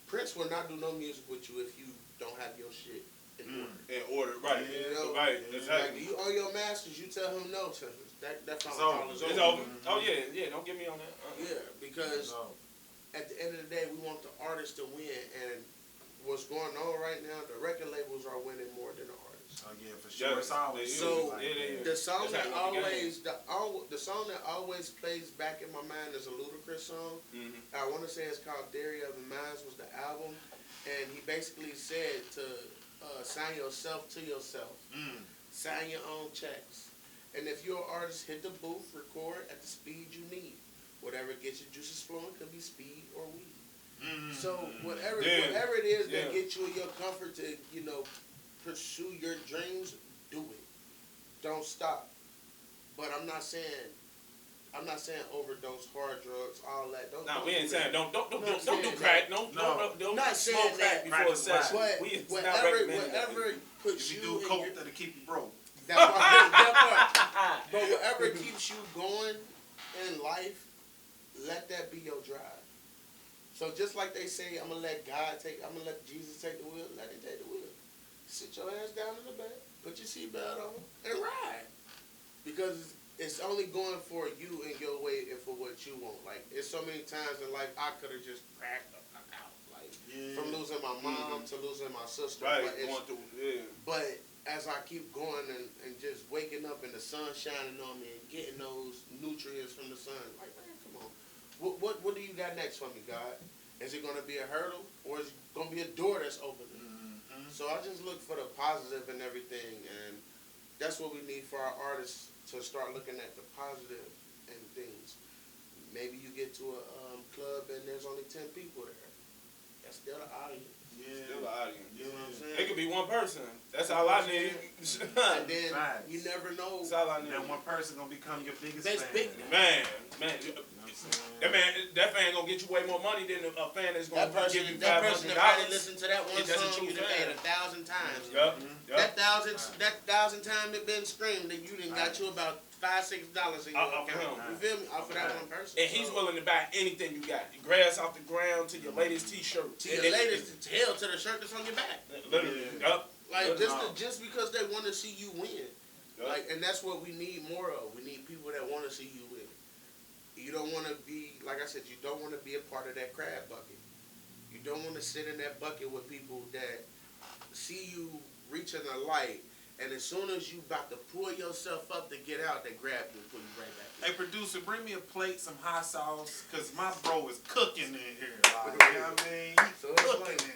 Prince will not do no music with you if you don't have your shit in order. In order. Right. You know, Right. Like, Exactly. you own your masters, you tell him no to that phone It's call over. is It's over. over. Oh yeah, yeah. Don't get me on that. Yeah, because So, at the end of the day, we want the artist to win, and what's going on right now, the record labels are winning more than the artists. oh yeah, for sure. Yeah, It's always they So, like yeah, they that. is. The song That's that how you get always the song that always plays back in my mind is a Ludacris song. I want to say it's called "Theory of the Minds" was the album, and he basically said to sign yourself to yourself, sign your own checks, and if you're an artist, hit the booth, record at the speed you need. Whatever gets your juices flowing could be speed or weed. So whatever it is that gets you in your comfort to pursue your dreams, do it. Don't stop. But I'm not saying overdose, hard drugs, all that. Nah, we ain't saying don't do saying crack. No. Don't Not smoke saying crack that. before a session. But We is not whatever recommending that. puts If you you do in coke, your, that'll keep you broke. that part. But whatever keeps you going in life, let that be your drive. So just like they say, I'm gonna let Jesus take the wheel, let him take the wheel. Sit your ass down in the back, put your seatbelt on, and ride. Because it's only going for you and your way and for what you want. Like, it's so many times in life I could have just cracked the fuck out. Like, from losing my mom to losing my sister. Right, But going through, yeah. but as I keep going and just waking up and the sun shining on me and getting those nutrients from the sun, like, man, come on. What do you got next for me, God? Is it going to be a hurdle or is it going to be a door that's opening? So I just look for the positive in everything, and that's what we need for our artists to start looking at the positive in things. Maybe you get to a club and there's only 10 people there. That's still the audience. Yeah. Still the audience. You know what I'm saying? It could be one person. That's all I need. And then Facts. you never know. That's all I need. Then one person gonna become your biggest That's fan. big. Man. You know what I'm saying? That fan gonna get you way more money than a fan that's gonna give you That person that probably $500. listened to that one It doesn't song you choose done that. paid 1,000 times. Yup. That thousand times it been screamed, that you done got you about $5-6 in your Off of account. him. You feel me? Off of that one person. And he's willing to buy anything you got. Grass off the ground to your latest T-shirt. to your latest hell to the shirt that's on your back. Literally. Yup. Like Literally. just because they want to see you win. Yup. Like, and that's what we need more of. We need people that want to see you win. You don't want to be, like I said, you don't want to be a part of that crab bucket. You don't want to sit in that bucket with people that see you reaching a light, and as soon as you about to pull yourself up to get out, they grab you and pull you right back. Hey producer, bring me a plate, some hot sauce, cause my bro is cooking in here. Like, you know what I mean? He's So it's cooking like- in here.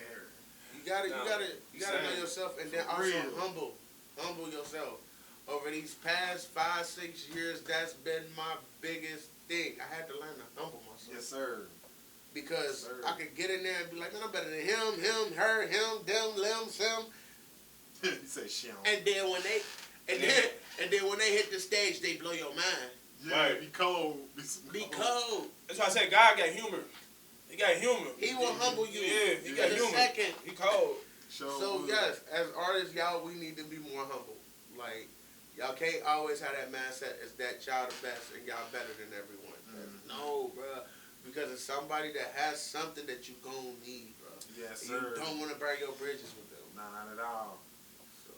You gotta know yourself, and then also real. humble yourself. Over these past 5-6 years, that's been my biggest thing. I had to learn to humble myself. Yes, sir. Because Yes, sir. I could get in there and be like, man, I'm better than him, her, him, them, them. He said shit. And then when they hit the stage, they blow your mind. Yeah, Right. be cold. Be cold. That's why I said God got humor. He got humor. He will humble you. Yeah, he got in a humor. second. He cold. So yes, as artists, y'all, we need to be more humble. Like, y'all can't always have that mindset as that y'all the best and y'all better than everyone. No, bruh. because it's somebody that has something that you gon' need, bro. Yes, And sir. you don't want to burn your bridges with them. Nah, not at all. So,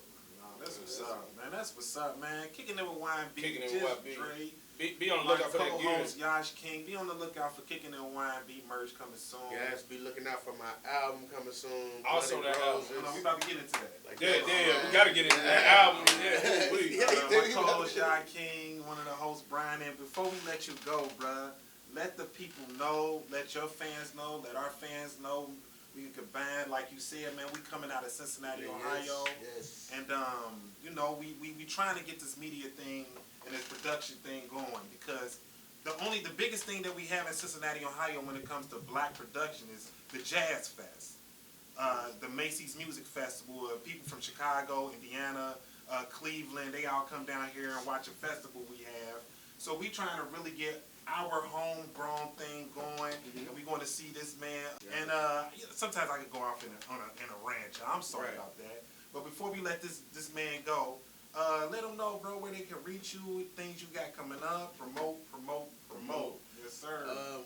that's what's up, man. That's what's up, man. Kicking it with YB. Kicking it with YB. JustDre. Be on the My lookout for that gear. co-host Yosh King. Be on the lookout for Kicking It with YB merch coming soon. Yes, be looking out for my album coming soon. Also Bloody that album. Roses. We about to get into that. Like Yeah, that. we gotta get into that album. Yeah, please. My co-host Yosh King, one of the hosts Brian. And before we let you go, bruh, let the people know, let your fans know, let our fans know. We can combine, like you said, man. We coming out of Cincinnati, Ohio, Yes. and we trying to get this media thing and this production thing going, because the biggest thing that we have in Cincinnati, Ohio, when it comes to black production is the Jazz Fest, the Macy's Music Festival. People from Chicago, Indiana, Cleveland, they all come down here and watch a festival we have. So we trying to really get our homegrown thing going, and we're going to see this man. And sometimes I could go off in a rant. I'm sorry about that. But before we let this man go, let them know, bro, where they can reach you, things you got coming up, promote. Yes, sir.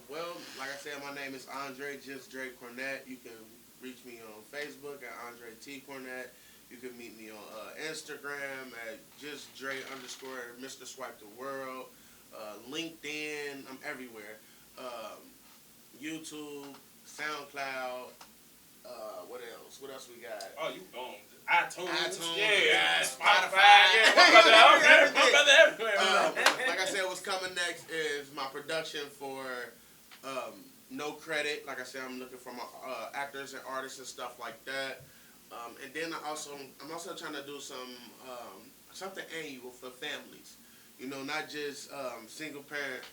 Well, like I said, my name is Andre JustDre Cornett. You can reach me on Facebook at Andre T Cornett. You can meet me on Instagram at JustDre_Mr. Swipe the World. LinkedIn, I'm everywhere. YouTube, SoundCloud. What else? What else we got? Oh, you on iTunes? Yeah, Spotify. Yeah, my brother everywhere. Like I said, what's coming next is my production for No Credit. Like I said, I'm looking for my actors and artists and stuff like that. And then I'm also trying to do something annual for families. You know, not just single parent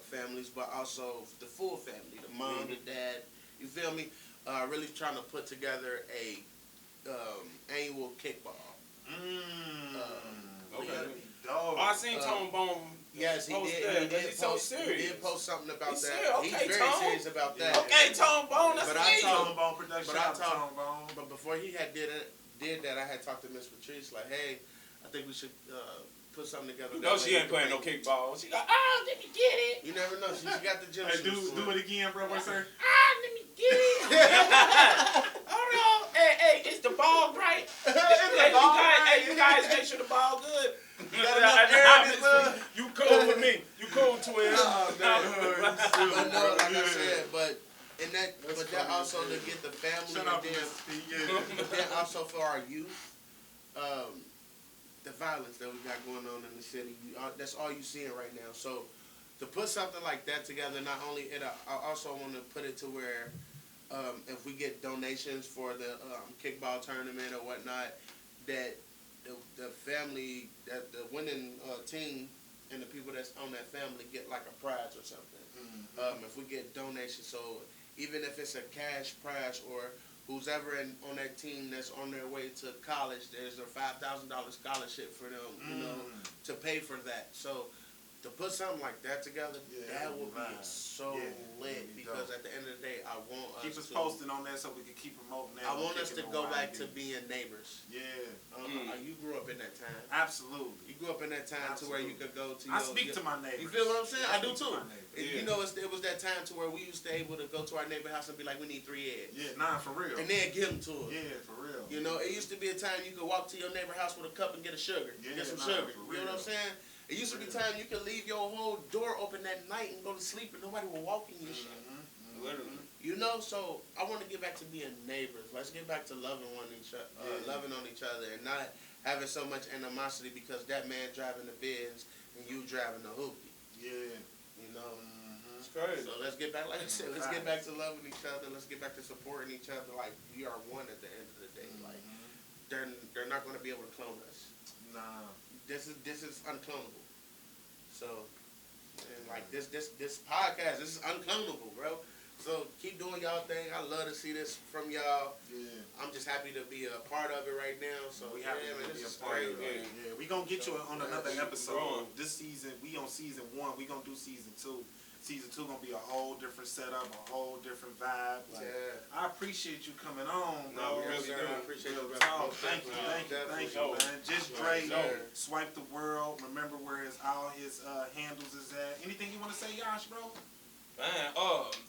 families, but also the full family, the mom, the dad. You feel me? Really trying to put together a annual kickball. Okay. Dope. I seen Tone Bone. Yes, he post did. that. He so did serious. post something about He's that. serious. Okay, He's very Tone. serious about that. Okay, Tone Bone. That's But me. I told- Tone Bone Production. But I Shout out to Tone talked. Bone. But before he had did that, I had talked to Miss Patrice like, hey, I think we should put something together. You know she ain't playing no kickball. She got, let me get it. You never know. She got the gym. Hey, do it again, bro. What's her? Let me get it. Hold on. Hey, is the ball right? You guys make sure the ball good. You cool with me. You cool, twin. But no, like I said, but that also to get the family, Shut up, Mr. but then also for our youth, the violence that we got going on in the city. That's all you seeing right now. So to put something like that together, not only I also want to put it to where if we get donations for the kickball tournament or whatnot, that the family, that the winning team and the people that's on that family get like a prize or something. If we get donations, so even if it's a cash prize or who's ever on that team that's on their way to college, there's a $5,000 scholarship for them, you know, to pay for that. So to put something like that together, that would be so lit, because at the end of the day, I want us Keep us to posting on that so we can keep promoting that. I want us to go back to being neighbors. Yeah. You grew up in that time. Absolutely. You grew up in that time to where you could go to. I speak to my neighbors. You feel what I'm saying? I do too. Yeah. You know, it was that time to where we used to able to go to our neighbor house and be like, we need 3 eggs. Yeah, nah, for real. And then give them to us. Yeah, for real. You know, it used to be a time you could walk to your neighbor house with a cup and get a sugar. Yeah, Get some nah, sugar. for You know what I'm real. saying? It used to be time you could leave your whole door open that night and go to sleep and nobody will walk in your shit. Literally. You know, so I want to get back to being neighbors. Let's get back to loving on each other, and not having so much animosity because that man driving the Benz and you driving the hoopty. Yeah. You know. It's crazy. So let's get back, like I said, let's get back to loving each other. Let's get back to supporting each other. Like we are one at the end of the day. Like they're not going to be able to clone us. Nah. This is unclonable. So, and like this podcast, this is unclonable, bro. So keep doing y'all thing. I love to see this from y'all. Yeah. I'm just happy to be a part of it right now. So We yeah, happy man, to be this a is part great. of it. Yeah, we gonna get you on another episode. growing. This season, we on season 1. We gonna do season 2. Season 2 gonna be a whole different setup, a whole different vibe. Like, Yeah. I appreciate you coming on, bro. No, we really Sir, do. I appreciate Real you, talk. brother. Thank you, Definitely. man. JustDre, Sure. Swipe the World. Remember where all his handles is at. Anything you want to say, Yosh, bro? Man,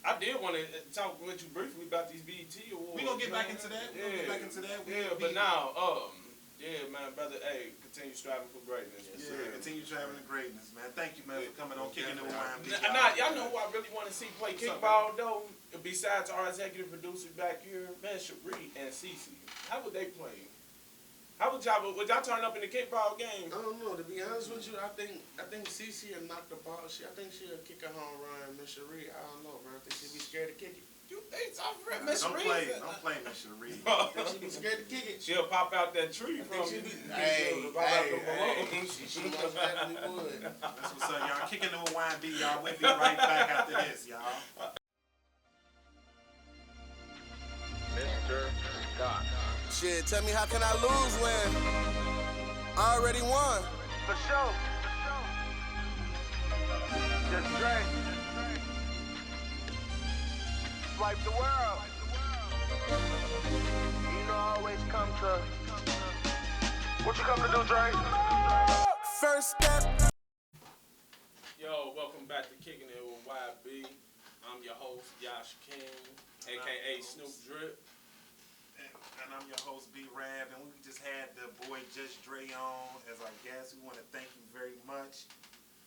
I did want to talk with you briefly about these BET awards. We gonna get back into that. But now, yeah, man, brother, hey, continue striving for greatness. Continue striving to greatness, man. Thank you, man, for coming on, kicking it with YMB. Y'all know who I really want to see play kickball, though? Besides our executive producer back here, man, Cherie and Cece. How would they play? How would y'all turn up in the kickball game? I don't know. To be honest with you, I think Cece will knock the ball. I think she'll kick a home run. Miss Cherie, I don't know, bro. I think she'll be scared to kick it. You think so, Miss Cherie? Don't play Miss Cherie. I think she'll be scared to kick it. She'll pop out that tree from you. Hey, she most definitely would. That's what's up, y'all. Kicking it with YMB, y'all. We'll be right back after this, y'all. Mr. Scott. Shit, tell me how can I lose when I already won? For sure. JustDre. Swipe the world. You know I always come to. What you come to do, Dre? First step. Yo, welcome back to Kicking It with YB. I'm your host, Yosh King, a.k.a. Snoop Drip. And I'm your host, B-Rab, and we just had the boy JustDre on as our guest. We want to thank him very much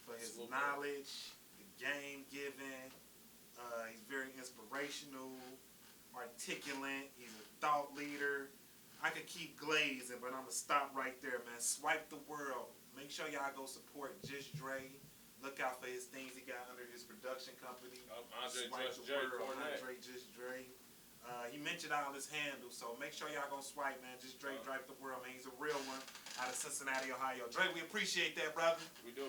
for his knowledge, the game giving. He's very inspirational, articulate. He's a thought leader. I could keep glazing, but I'm going to stop right there, man. Swipe the world. Make sure y'all go support JustDre. Look out for his things he got under his production company. Andre JustDre, Cornett. Andre JustDre. He mentioned all his handles, so make sure y'all gonna swipe, man. JustDre Drive the World, man. He's a real one out of Cincinnati, Ohio. Dre, we appreciate that, brother. We do.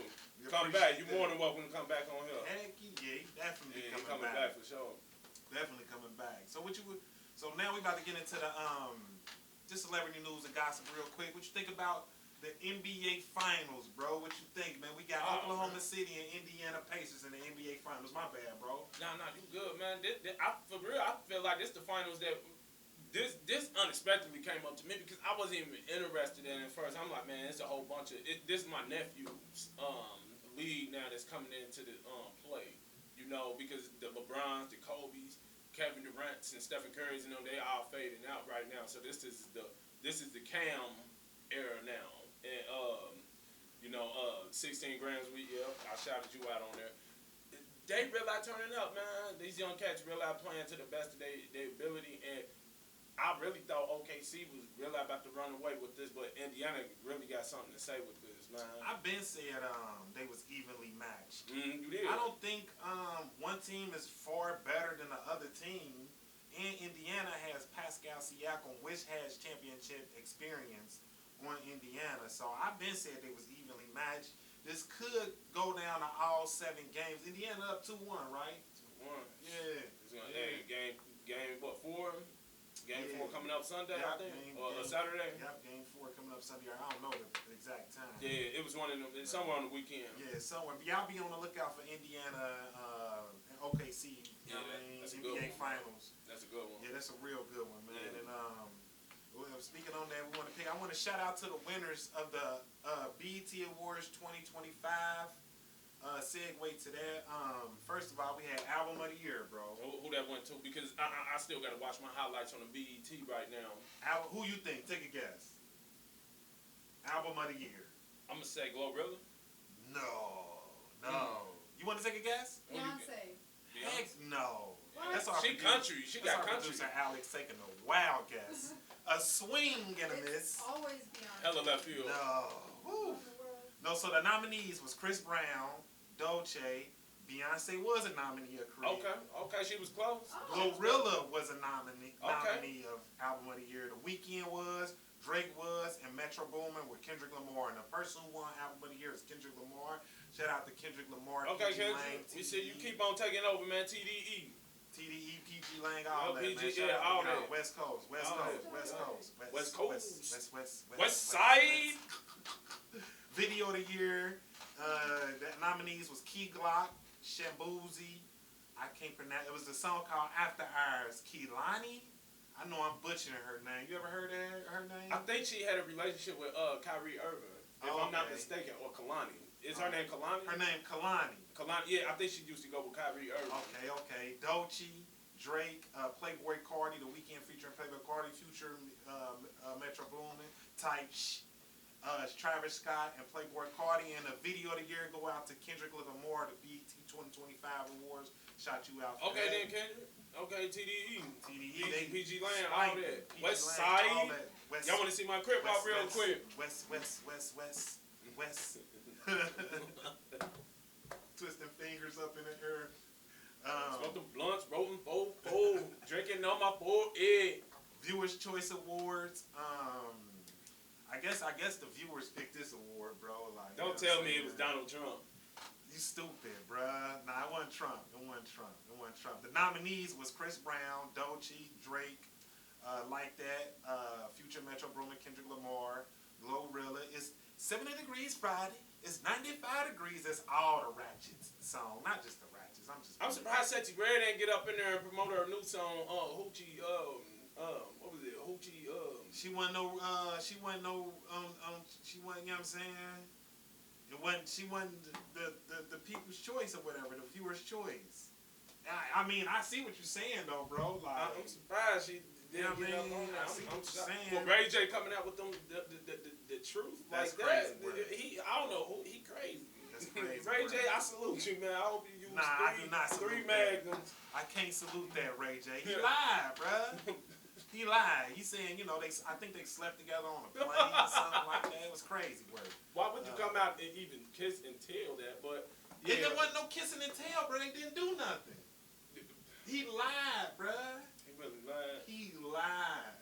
Come back. You're more than welcome to come back on here. Heck yeah, he definitely coming back for sure. Definitely coming back. So so now we about to get into the just celebrity news and gossip real quick. What you think about the NBA Finals, bro? What you think, man? We got Oklahoma City and Indiana Pacers in the NBA Finals. My bad, bro. Nah, you good, man. For real, I feel like this the finals that this unexpectedly came up to me because I wasn't even interested in it at first. I'm like, man, it's a whole bunch of this is my nephew's league now that's coming into the play. You know, because the LeBrons, the Kobe's, Kevin Durant's, and Stephen Curry's, you know, they all fading out right now. So this is the Cam era now. And 16 grams I shouted you out on there. They really turning up, man. These young cats really playing to the best of their ability, and I really thought OKC was really about to run away with this, but Indiana really got something to say with this, man. I've been saying they was evenly matched. You did. I don't think one team is far better than the other team. And Indiana has Pascal Siakam, which has championship experience on Indiana. So I've been saying they was evenly matched. This could go down to all 7 games. Indiana up 2-1, right? 2-1. Yeah. Hey, game what, 4? Game 4 coming up Sunday, I think, or Saturday. Yep, game 4 coming up Sunday. I don't know the exact time. Yeah, it was one of them. It's somewhere on the weekend. Yeah, somewhere. But y'all be on the lookout for Indiana and OKC. You know what I mean? NBA Finals. That's a good one. Yeah, that's a real good one, man. Yeah. And speaking on that, I want to shout out to the winners of the BET Awards 2025. Segue to that. First of all, we had Album of the Year, bro. Who that went to? Because I still got to watch my highlights on the BET right now. Who you think? Take a guess. Album of the Year. I'm gonna say Glorilla. No. You want to take a guess? Beyonce. Heck no. What? That's our She country. She got country. Producer Alex taking a wild guess. A swing and a miss. Always Beyonce. Hella left field. No. Woo. No, so the nominees was Chris Brown, Dolce, Beyonce was a nominee of Creed. Okay, she was close. Glorilla was a nominee of Album of the Year. The Weeknd was, Drake was, and Metro Boomin with Kendrick Lamar. And the person who won Album of the Year is Kendrick Lamar. Shout out to Kendrick Lamar. Okay, PG Kendrick. Lang, We see you keep on taking over, man. TDE, PG Lang, all that, PG, man. Shout out all to that. West Coast. West Side. Video of the Year. The nominees was Key Glock, Shambuzi. I can't pronounce. It was a song called After Hours. Kehlani. I know I'm butchering her name. You ever heard her name? I think she had a relationship with Kyrie Irving, if I'm not mistaken, or Kalani. Is her name Kalani? Her name Kalani. Kalani, yeah, I think she used to go with Kyrie Irving. Okay. Dolce, Drake, Playboy Cardi, The Weeknd featuring Playboy Cardi, Future, Metro Boomin, Type, Travis Scott, and Playboy Cardi. And a video of the year go out to Kendrick Lamar, the BET 2025 Awards. Shout you out for Okay, that. then Kendrick. Okay, TDE. TDE. PG Land, all that. West Side. Y'all want to see my crib out real quick? West. Twisting fingers up in the air. Smoking blunts, rolling four, drinking on my 4 Viewers' Choice Awards. I guess the viewers picked this award, bro. Like, Don't tell me it was Donald Trump. You stupid, bruh. Nah, it wasn't Trump. The nominees was Chris Brown, Dolce, Drake, Like That, Future, Metro Boomin, Kendrick Lamar, Glorilla. It's 70 degrees Friday. It's 95 degrees. That's all the Ratchets song, not just the Ratchets. I'm surprised Sexy Red didn't get up in there and promote her new song, Hoochie, what was it? Hoochie, She wasn't, you know what I'm saying? She wasn't the people's choice or whatever, the viewer's choice. I mean, I see what you're saying though, bro. Like, I'm surprised she didn't get up on that. I'm shocked. For Ray J coming out with them the truth That's like crazy, that. bro. I don't know who he crazy. That's crazy, Ray bro. J, I salute you, man. I hope you use I do not three salute that. magnums. I can't salute that, Ray J. He lied, bruh. He lied. He's saying, I think they slept together on a plane or something like that. It was crazy work. Why would you come out and even kiss and tell that? But yeah, There wasn't no kissing and tell, bro. They didn't do nothing. He lied, bruh. he really lied. He lied.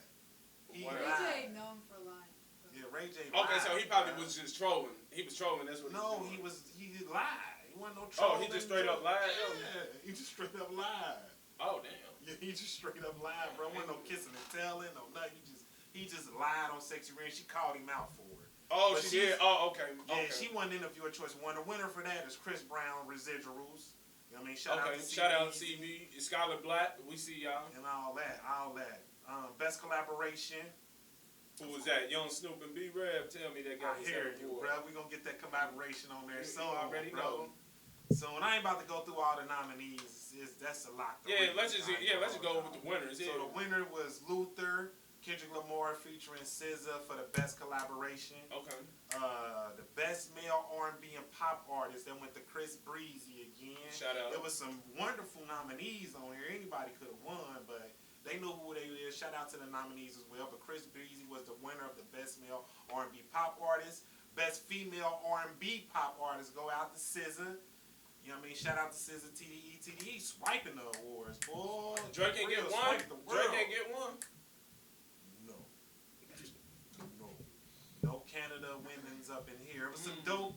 He Ray lied. Ray J known for lying. Yeah, Ray J lied. Okay, so he probably bruh. was just trolling. He was trolling. That's what. No, he he was. lied. He wasn't no Oh, troll. he just straight up lied? Yeah, he just straight up lied. Oh damn. Yeah, he just straight up lied, bro. Wasn't no kissing and telling, no nothing. He just lied on Sexy Red. She called him out for it. Oh, But she did. Oh, okay. Yeah, Okay. she won the interviewer choice one. The winner for that is Chris Brown, Residuals. You know what I mean? Shout out to Shout out to CB CB, Skylar Black. We see y'all. and all that. Best collaboration. Who was that? Young Snoop and B Rev. Tell me that I guy. hear you, bro. We gonna get that collaboration on there You soon, already bro. know. So I ain't about to go through all the nominees. That's a lot. To Yeah, read. let's just go with the winners. So the winner was Luther, Kendrick Lamar featuring SZA for the best collaboration. Okay. The best male R&B and pop artist, that went to Chris Breezy again. Shout out. There was some wonderful nominees on here. Anybody could have won, but they knew who they is. Shout out to the nominees as well. But Chris Breezy was the winner of the best male R&B pop artist. Best female R&B pop artist go out to SZA. You know what I mean? Shout out to SZA, TDE swiping the awards, boy. Drake didn't get one. Drake didn't get one. No Canada women's up in here. But some dope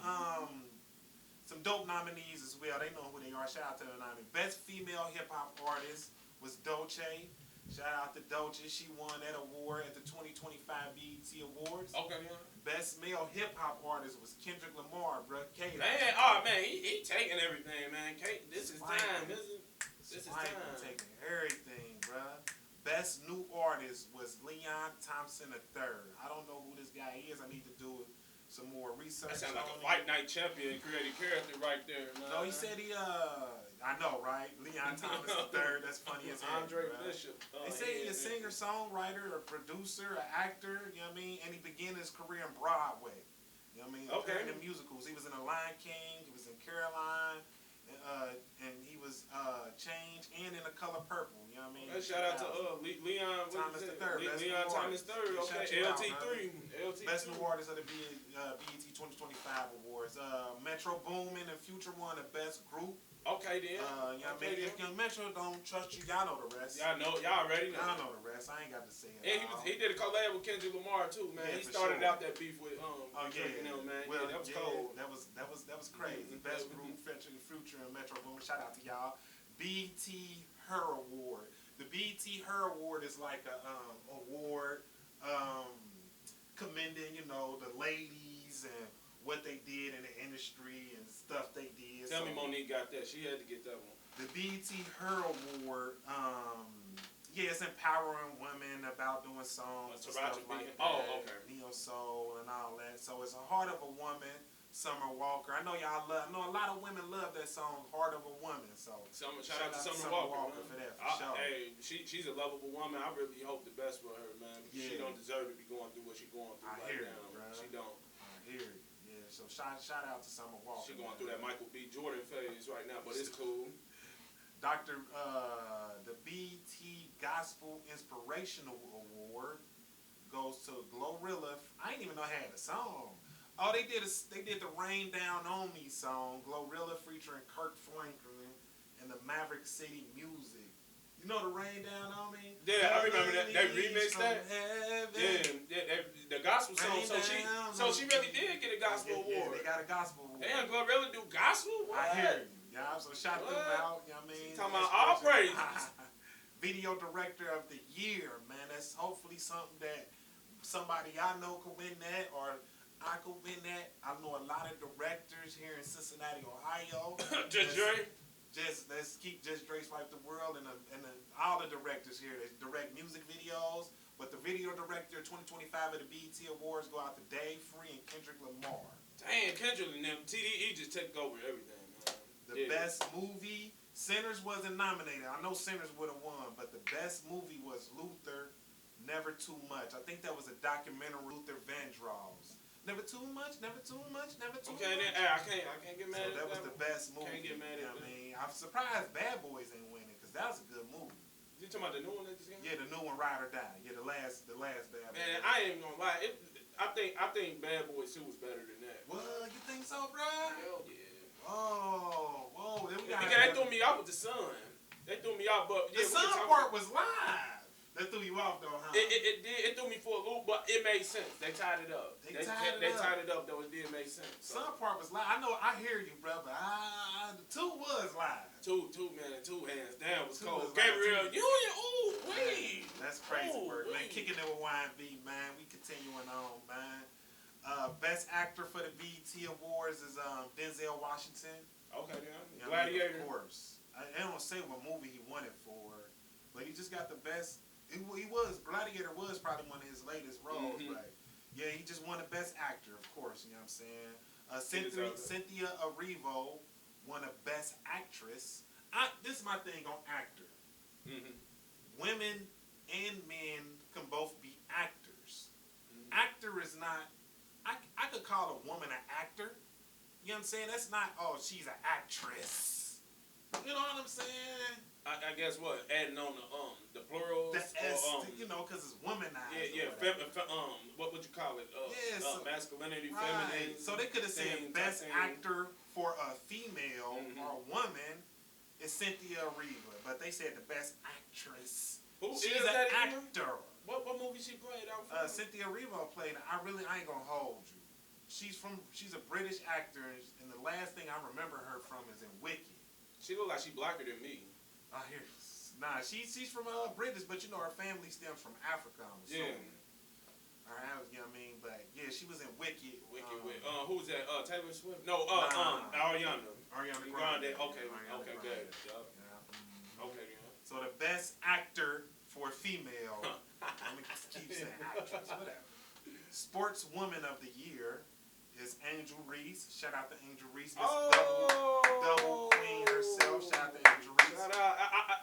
nominees as well. They know who they are. Shout out to the nominees. Best female hip hop artist was Dolce. Shout out to Dolce. She won that award at the 2025 BET Awards. Okay, yeah. Best male hip hop artist was Kendrick Lamar, bro. Man, he taking everything, man. This is time. This is time. Taking everything, bro. Best new artist was Leon Thompson III. I don't know who this guy is. I need to do some more research. That sounds like a on fight night champion creative character right there. No, he said I know, right? Leon Thomas III. That's funny as hell. Andre bro. Bishop. They say he's a singer, songwriter, a producer, an actor. You know what I mean? And he began his career in Broadway. You know what I mean? Okay. Appearing in musicals. He was in The Lion King. He was in Caroline. And he was Change and in The Color Purple. You know what I mean? Shout out to Leon Thomas III. Leon Thomas III. Okay, LT3. Best New Artist of the BET 2025 Awards. Metro Boomin and Future won the Best Group. Okay then. You know what I mean? If Young Metro don't trust you, y'all know the rest. Y'all already know. Y'all know the rest. I ain't got to say it. And he did a collab with Kendrick Lamar too, man. Yeah, he for started sure. out that beef with Drake and them, man. Well, that was cold. That was crazy. Best Group featuring Future and Metro Boomin. Shout out to y'all. BET Her Award. The BET Her Award is like a award commending, the ladies and what they did in the industry and stuff they did. Tell me Monique got that. She had to get that one. The BET Her Award, it's empowering women about doing songs and stuff like that. Oh, okay. Neo Soul and all that. So it's a Heart of a Woman Summer Walker. I know y'all love. I know a lot of women love that song, "Heart of a Woman." So Shout out to Summer Walker for that. sure. Hey, she's a lovable woman. I really hope the best for her, man. Because she don't deserve to be going through what she's going through right now. Bro. She don't. I hear you. Yeah. So shout out to Summer Walker. She going through that Michael B. Jordan phase right now, but it's cool. The BT Gospel Inspirational Award goes to Glorilla. I didn't even know I had a song. Oh, they did the "Rain Down on Me" song, Glorilla featuring Kirk Franklin and the Maverick City Music. You know the "Rain Down on Me"? Yeah, I remember that. They remixed that. Heaven. Yeah, the gospel song. So she really did get a gospel award. Yeah, they got a gospel award. Damn, Glorilla do gospel? What? I hear you. Yeah, so shout them out. You know what I mean? Talking about all praises. Video Director of the Year, man. That's hopefully something that somebody I know could win that, or I could win that. I know a lot of directors here in Cincinnati, Ohio. JustDre. Let's keep JustDre Swipe the World, and all the directors here that direct music videos. But the Video Director 2025 of the BET Awards go out to Dave Free and Kendrick Lamar. Damn, Kendrick and them. TDE just took over everything, man. The best movie, Sinners wasn't nominated. I know Sinners would have won, but the best movie was Luther, Never Too Much. I think that was a documentary, Luther Vandross. Never too much, never too much, never too much. Okay, then, I can't get mad at that. That was the best movie. Can't get mad at that. I mean, I'm surprised Bad Boys ain't winning, because that was a good movie. You talking about the new one that just came out? Yeah, the new one, Ride or Die. Yeah, the last Bad Boys. Man, I ain't gonna lie. I think Bad Boys 2 was better than that. What? You think so, bro? Hell yeah. Whoa. Then we got. They threw me out with the sun. They threw me out, but the sun part was live. That threw you off though, huh? It did. It threw me for a loop, but it made sense. They tied it up. They tied it up though. It did make sense. So. Some part was live. I know. I hear you, brother. The 2 was live. Two hands down was cold. Was Gabriel Union. Ooh, wait. That's crazy work, man. Kicking it with YB, man. We continuing on, man. Best actor for the BET Awards is Denzel Washington. Okay, then. You know, Gladiator. Of course. I don't say what movie he won it for, but he just got the best. Gladiator was probably one of his latest roles, but yeah, he just won the best actor, of course. You know what I'm saying? Cynthia Erivo won a best actress. This is my thing on actor. Women and men can both be actors. Actor is not. I could call a woman an actor. You know what I'm saying? That's not. Oh, she's an actress. You know what I'm saying? I guess what? Adding on the plurals. The S, because it's womanized. Yeah. What would you call it? Masculinity, right. feminine. So they could have said best actor for a female or a woman is Cynthia Erivo, but they said the best actress. She's an actor. What movie she played out for? Cynthia Erivo played. I ain't gonna hold you. She's a British actor, and the last thing I remember her from is in Wicked. She look like she blacker than me. I hear. Nah, she's from British, but her family stems from Africa. I'm assuming. You know what I mean? But yeah, she was in Wicked. Who's that? Taylor Swift? No, Ariana. Ariana Grande. Okay, good. Okay, yeah. So the best actor for female. Let me keep saying actress, whatever. Sportswoman of the Year is Angel Reese. Shout out to Angel Reese. Double queen herself. Shout out to Angel Reese. Shout out.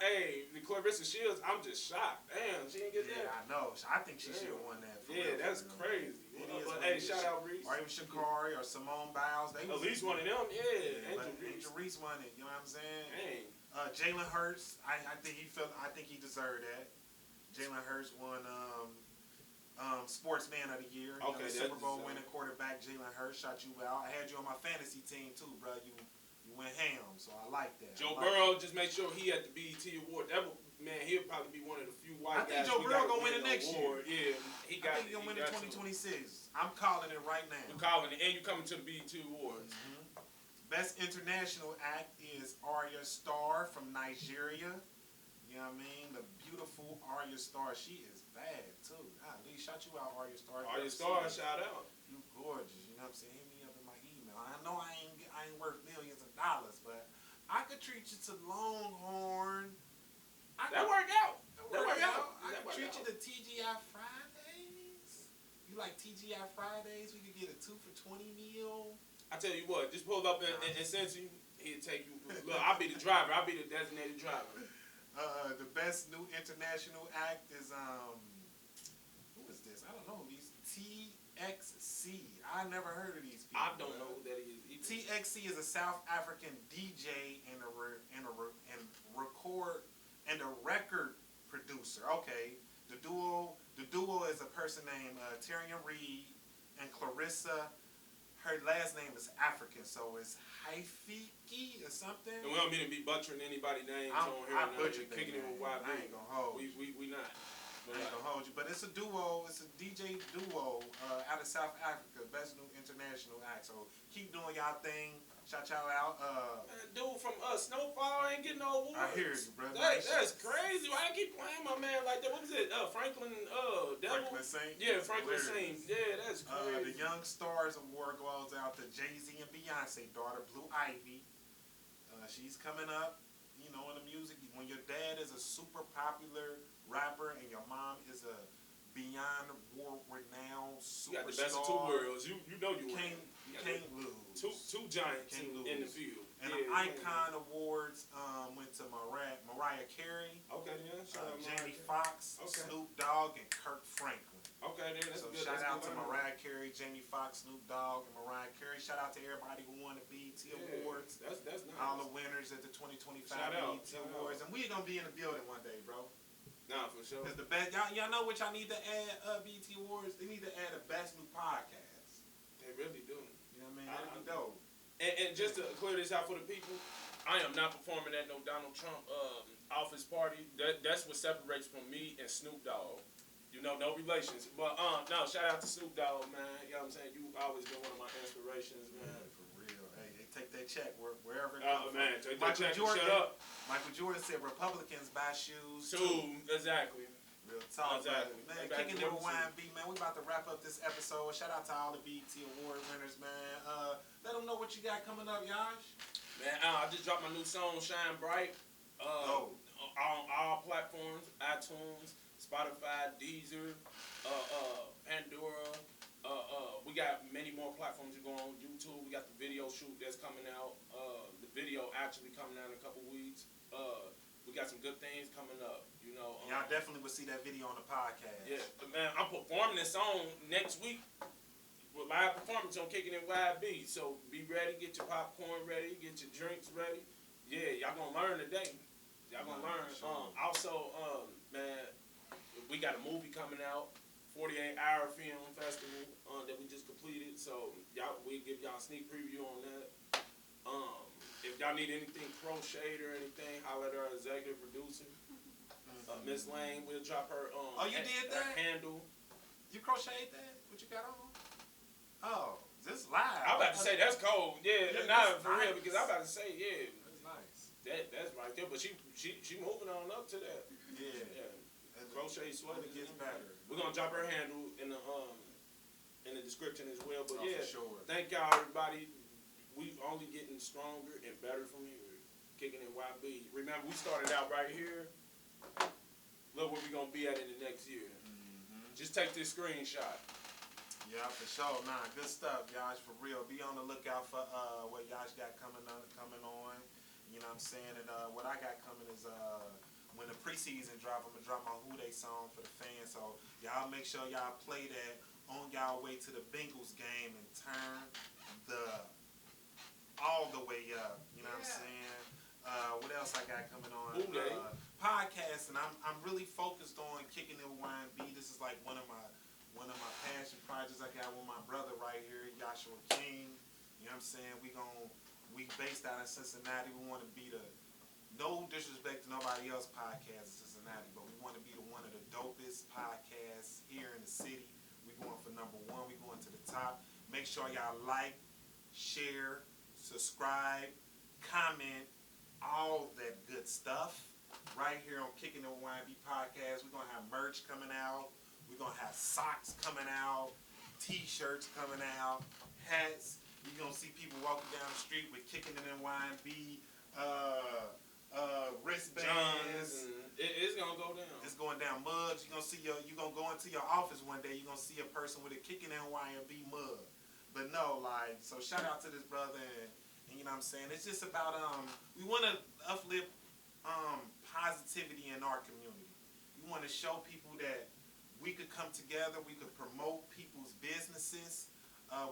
Hey, the Clarissa Shields, I'm just shocked. Damn, she didn't get that. Yeah, I know. I think she should have won that. That's crazy. Hey, shout out Reese. Or even Sha'Carri or Simone Biles. At least one of them, Angel Reese won it. You know what I'm saying? Dang. Jalen Hurts. I think he deserved that. Jalen Hurts won Sportsman of the Year. Okay, Super Bowl winning quarterback Jalen Hurts shot you out. I had you on my fantasy team too, bro. You went ham, so I like that. Joe Burrow, just make sure he at the BET Award. He'll probably be one of the few white guys. I think Joe Burrow gonna win it next year. Yeah, I think he's gonna win it 2026. I'm calling it right now. You're calling it, and you're coming to the BET Awards. Best international act is Arya Starr from Nigeria. You know what I mean? The beautiful Arya Starr. She is bad too. Lee, shout you out, Arya Starr. Arya Starr, shout out. You gorgeous. You know what I'm saying? Hit me up in my email. I know I ain't worth millions of dollars, but I could treat you to Longhorn. That work out. I could treat you to TGI Fridays. You like TGI Fridays? We could get a 2 for $20 meal. I tell you what, just pull up in Cincy. He'll take you. Look, I'll be the driver. I'll be the designated driver. The best new international act is who is this? I don't know. These TXC. I never heard of these people. I don't know who that is either. TXC is a South African DJ and a record producer. Okay, the duo is a person named Tyrion Reed and Clarissa. Her last name is African, so it's Haifiki or something. And we don't mean to be butchering anybody's names on here. I butchered kicking it with YB. I ain't gonna hold you. We not. I ain't gonna hold you, but it's a duo. It's a DJ duo out of South Africa, best new international act. So keep doing y'all thing. Shout y'all out. Dude from Snowfall ain't getting no awards. I hear you, bro. That's crazy. Why you keep playing my man like that? What was it? Franklin Devil? Franklin Saint. Yeah, Franklin Saint. Yeah, that's crazy. The Young Stars Award goes out to Jay-Z and Beyonce daughter, Blue Ivy. She's coming up, you know, in the music. When your dad is a super popular rapper and your mom is a beyond world-renowned superstar. You got the best of two worlds. You know you can't lose. Two giants in the field. And the Icon Awards went to Mariah Carey, Jamie Foxx, Snoop Dogg, and Kirk Franklin. Okay, then that's so good. Shout out to Mariah Carey, Jamie Foxx, Snoop Dogg, and Mariah Carey. Shout out to everybody who won the BET Awards. That's nice. All the winners at the 2025 BET Awards. And we're going to be in the building one day, bro. Nah, for sure. It's the best. Y'all know what y'all need to add BET Awards? They need to add a best new podcast. They really do. You know what I mean? That'd be dope. And just to clear this out for the people, I am not performing at no Donald Trump office party. That's what separates from me and Snoop Dogg. You know, no relations. But no, shout out to Snoop Dogg, man. You know what I'm saying? You always been one of my inspirations, man. For real. Hey, they take that check wherever it comes man, take that check and shut up. Michael Jordan said Republicans buy shoes too. Exactly. Real talk. Exactly. Man, kicking it with YB, man. We about to wrap up this episode. Shout out to all the BET Award winners, man. Let them know what you got coming up, Yosh. Man, I just dropped my new song, Shine Bright. On all platforms, iTunes, Spotify, Deezer, Pandora. We got many more platforms to go on. YouTube. We got the video shoot that's coming out. The video actually coming out in a couple weeks. We got some good things coming up. You know. Y'all definitely will see that video on the podcast. Yeah, but man, I'm performing this song next week with live performance on Kicking It YB. So be ready. Get your popcorn ready. Get your drinks ready. Yeah, y'all gonna learn today. Y'all gonna learn. Sure. Also, man, we got a movie coming out, 48-hour film festival that we just completed. So we give y'all a sneak preview on that. If y'all need anything crocheted or anything, holler at our executive producer, Miss Lane. We'll drop her you did that? handle. You crocheted that? What you got on? Oh, this live. I'm about to say that's cold. Yeah, not for nice. real because I'm about to say That's nice. That's right there. But she moving on up to that. Yeah. Crochet sweater gets better. We're gonna drop her handle in the description as well. But for sure. Thank y'all everybody. We only getting stronger and better from here. Kicking It YB. Remember, we started out right here. Look where we gonna be at in the next year. Mm-hmm. Just take this screenshot. Yeah, for sure. Nah, good stuff, Yosh. For real. Be on the lookout for what Yosh got coming on. You know what I'm saying? And what I got coming is when the preseason drop, I'm gonna drop my Who They song for the fans. So y'all make sure y'all play that on y'all way to the Bengals game and turn all the way up. You know what I'm saying? What else I got coming on? Podcast, and I'm really focused on Kicking It with YB. This is like one of my passion projects I got with my brother right here, Yoshua King. You know what I'm saying? We based out of Cincinnati. We want to be no disrespect to nobody else podcast in Cincinnati, but we want to be one of the dopest podcasts here in the city. We're going for number 1. We're going to the top. Make sure y'all like, share, subscribe, comment, all that good stuff right here on Kicking It with YB podcast. We're going to have merch coming out. We're going to have socks coming out, t-shirts coming out, hats. You're going to see people walking down the street with Kicking It in YB wristbands. It's going to go down. It's going down. Mugs. You're going to go into your office one day. You're going to see a person with a Kicking It in YB mug. But no, like, so shout out to this brother, and you know what I'm saying? It's just about, we want to uplift positivity in our community. We want to show people that we could come together, we could promote people's businesses,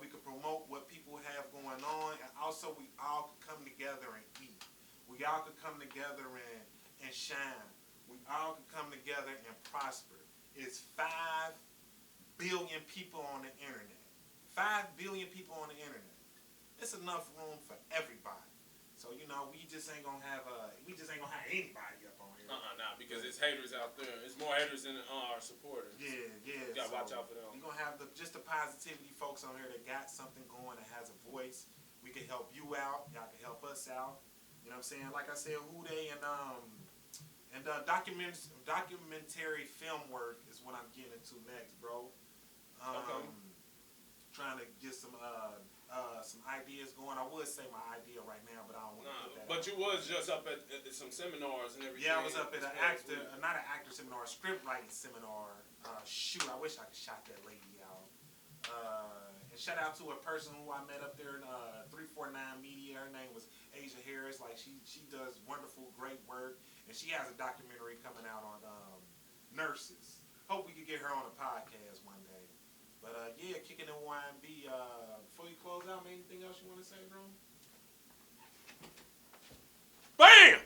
we could promote what people have going on, and also we all could come together and eat. We all could come together and shine. We all could come together and prosper. It's 5 billion people on the internet. 5 billion people on the internet. It's enough room for everybody. So you know, we just ain't gonna have anybody up on here. Nah, because it's haters out there. It's more haters than our supporters. Yeah. You gotta watch out for them. We're gonna have just the positivity folks on here that got something going, that has a voice. We can help you out. Y'all can help us out. You know what I'm saying? Like I said, Hude and documentary film work is what I'm getting into next, bro. Okay. Trying to get some ideas going. I would say my idea right now, but I don't want to put that But out. you was just up at some seminars and everything. Yeah, I was up at not an actor seminar, a script writing seminar. Shoot, I wish I could shout that lady out. And shout out to a person who I met up there in 349 Media. Her name was Asia Harris. Like she does wonderful, great work, and she has a documentary coming out on nurses. Hope we could get her on a podcast one day. But yeah, kicking in YMB. Before you close out, man, anything else you want to say, bro? Bam!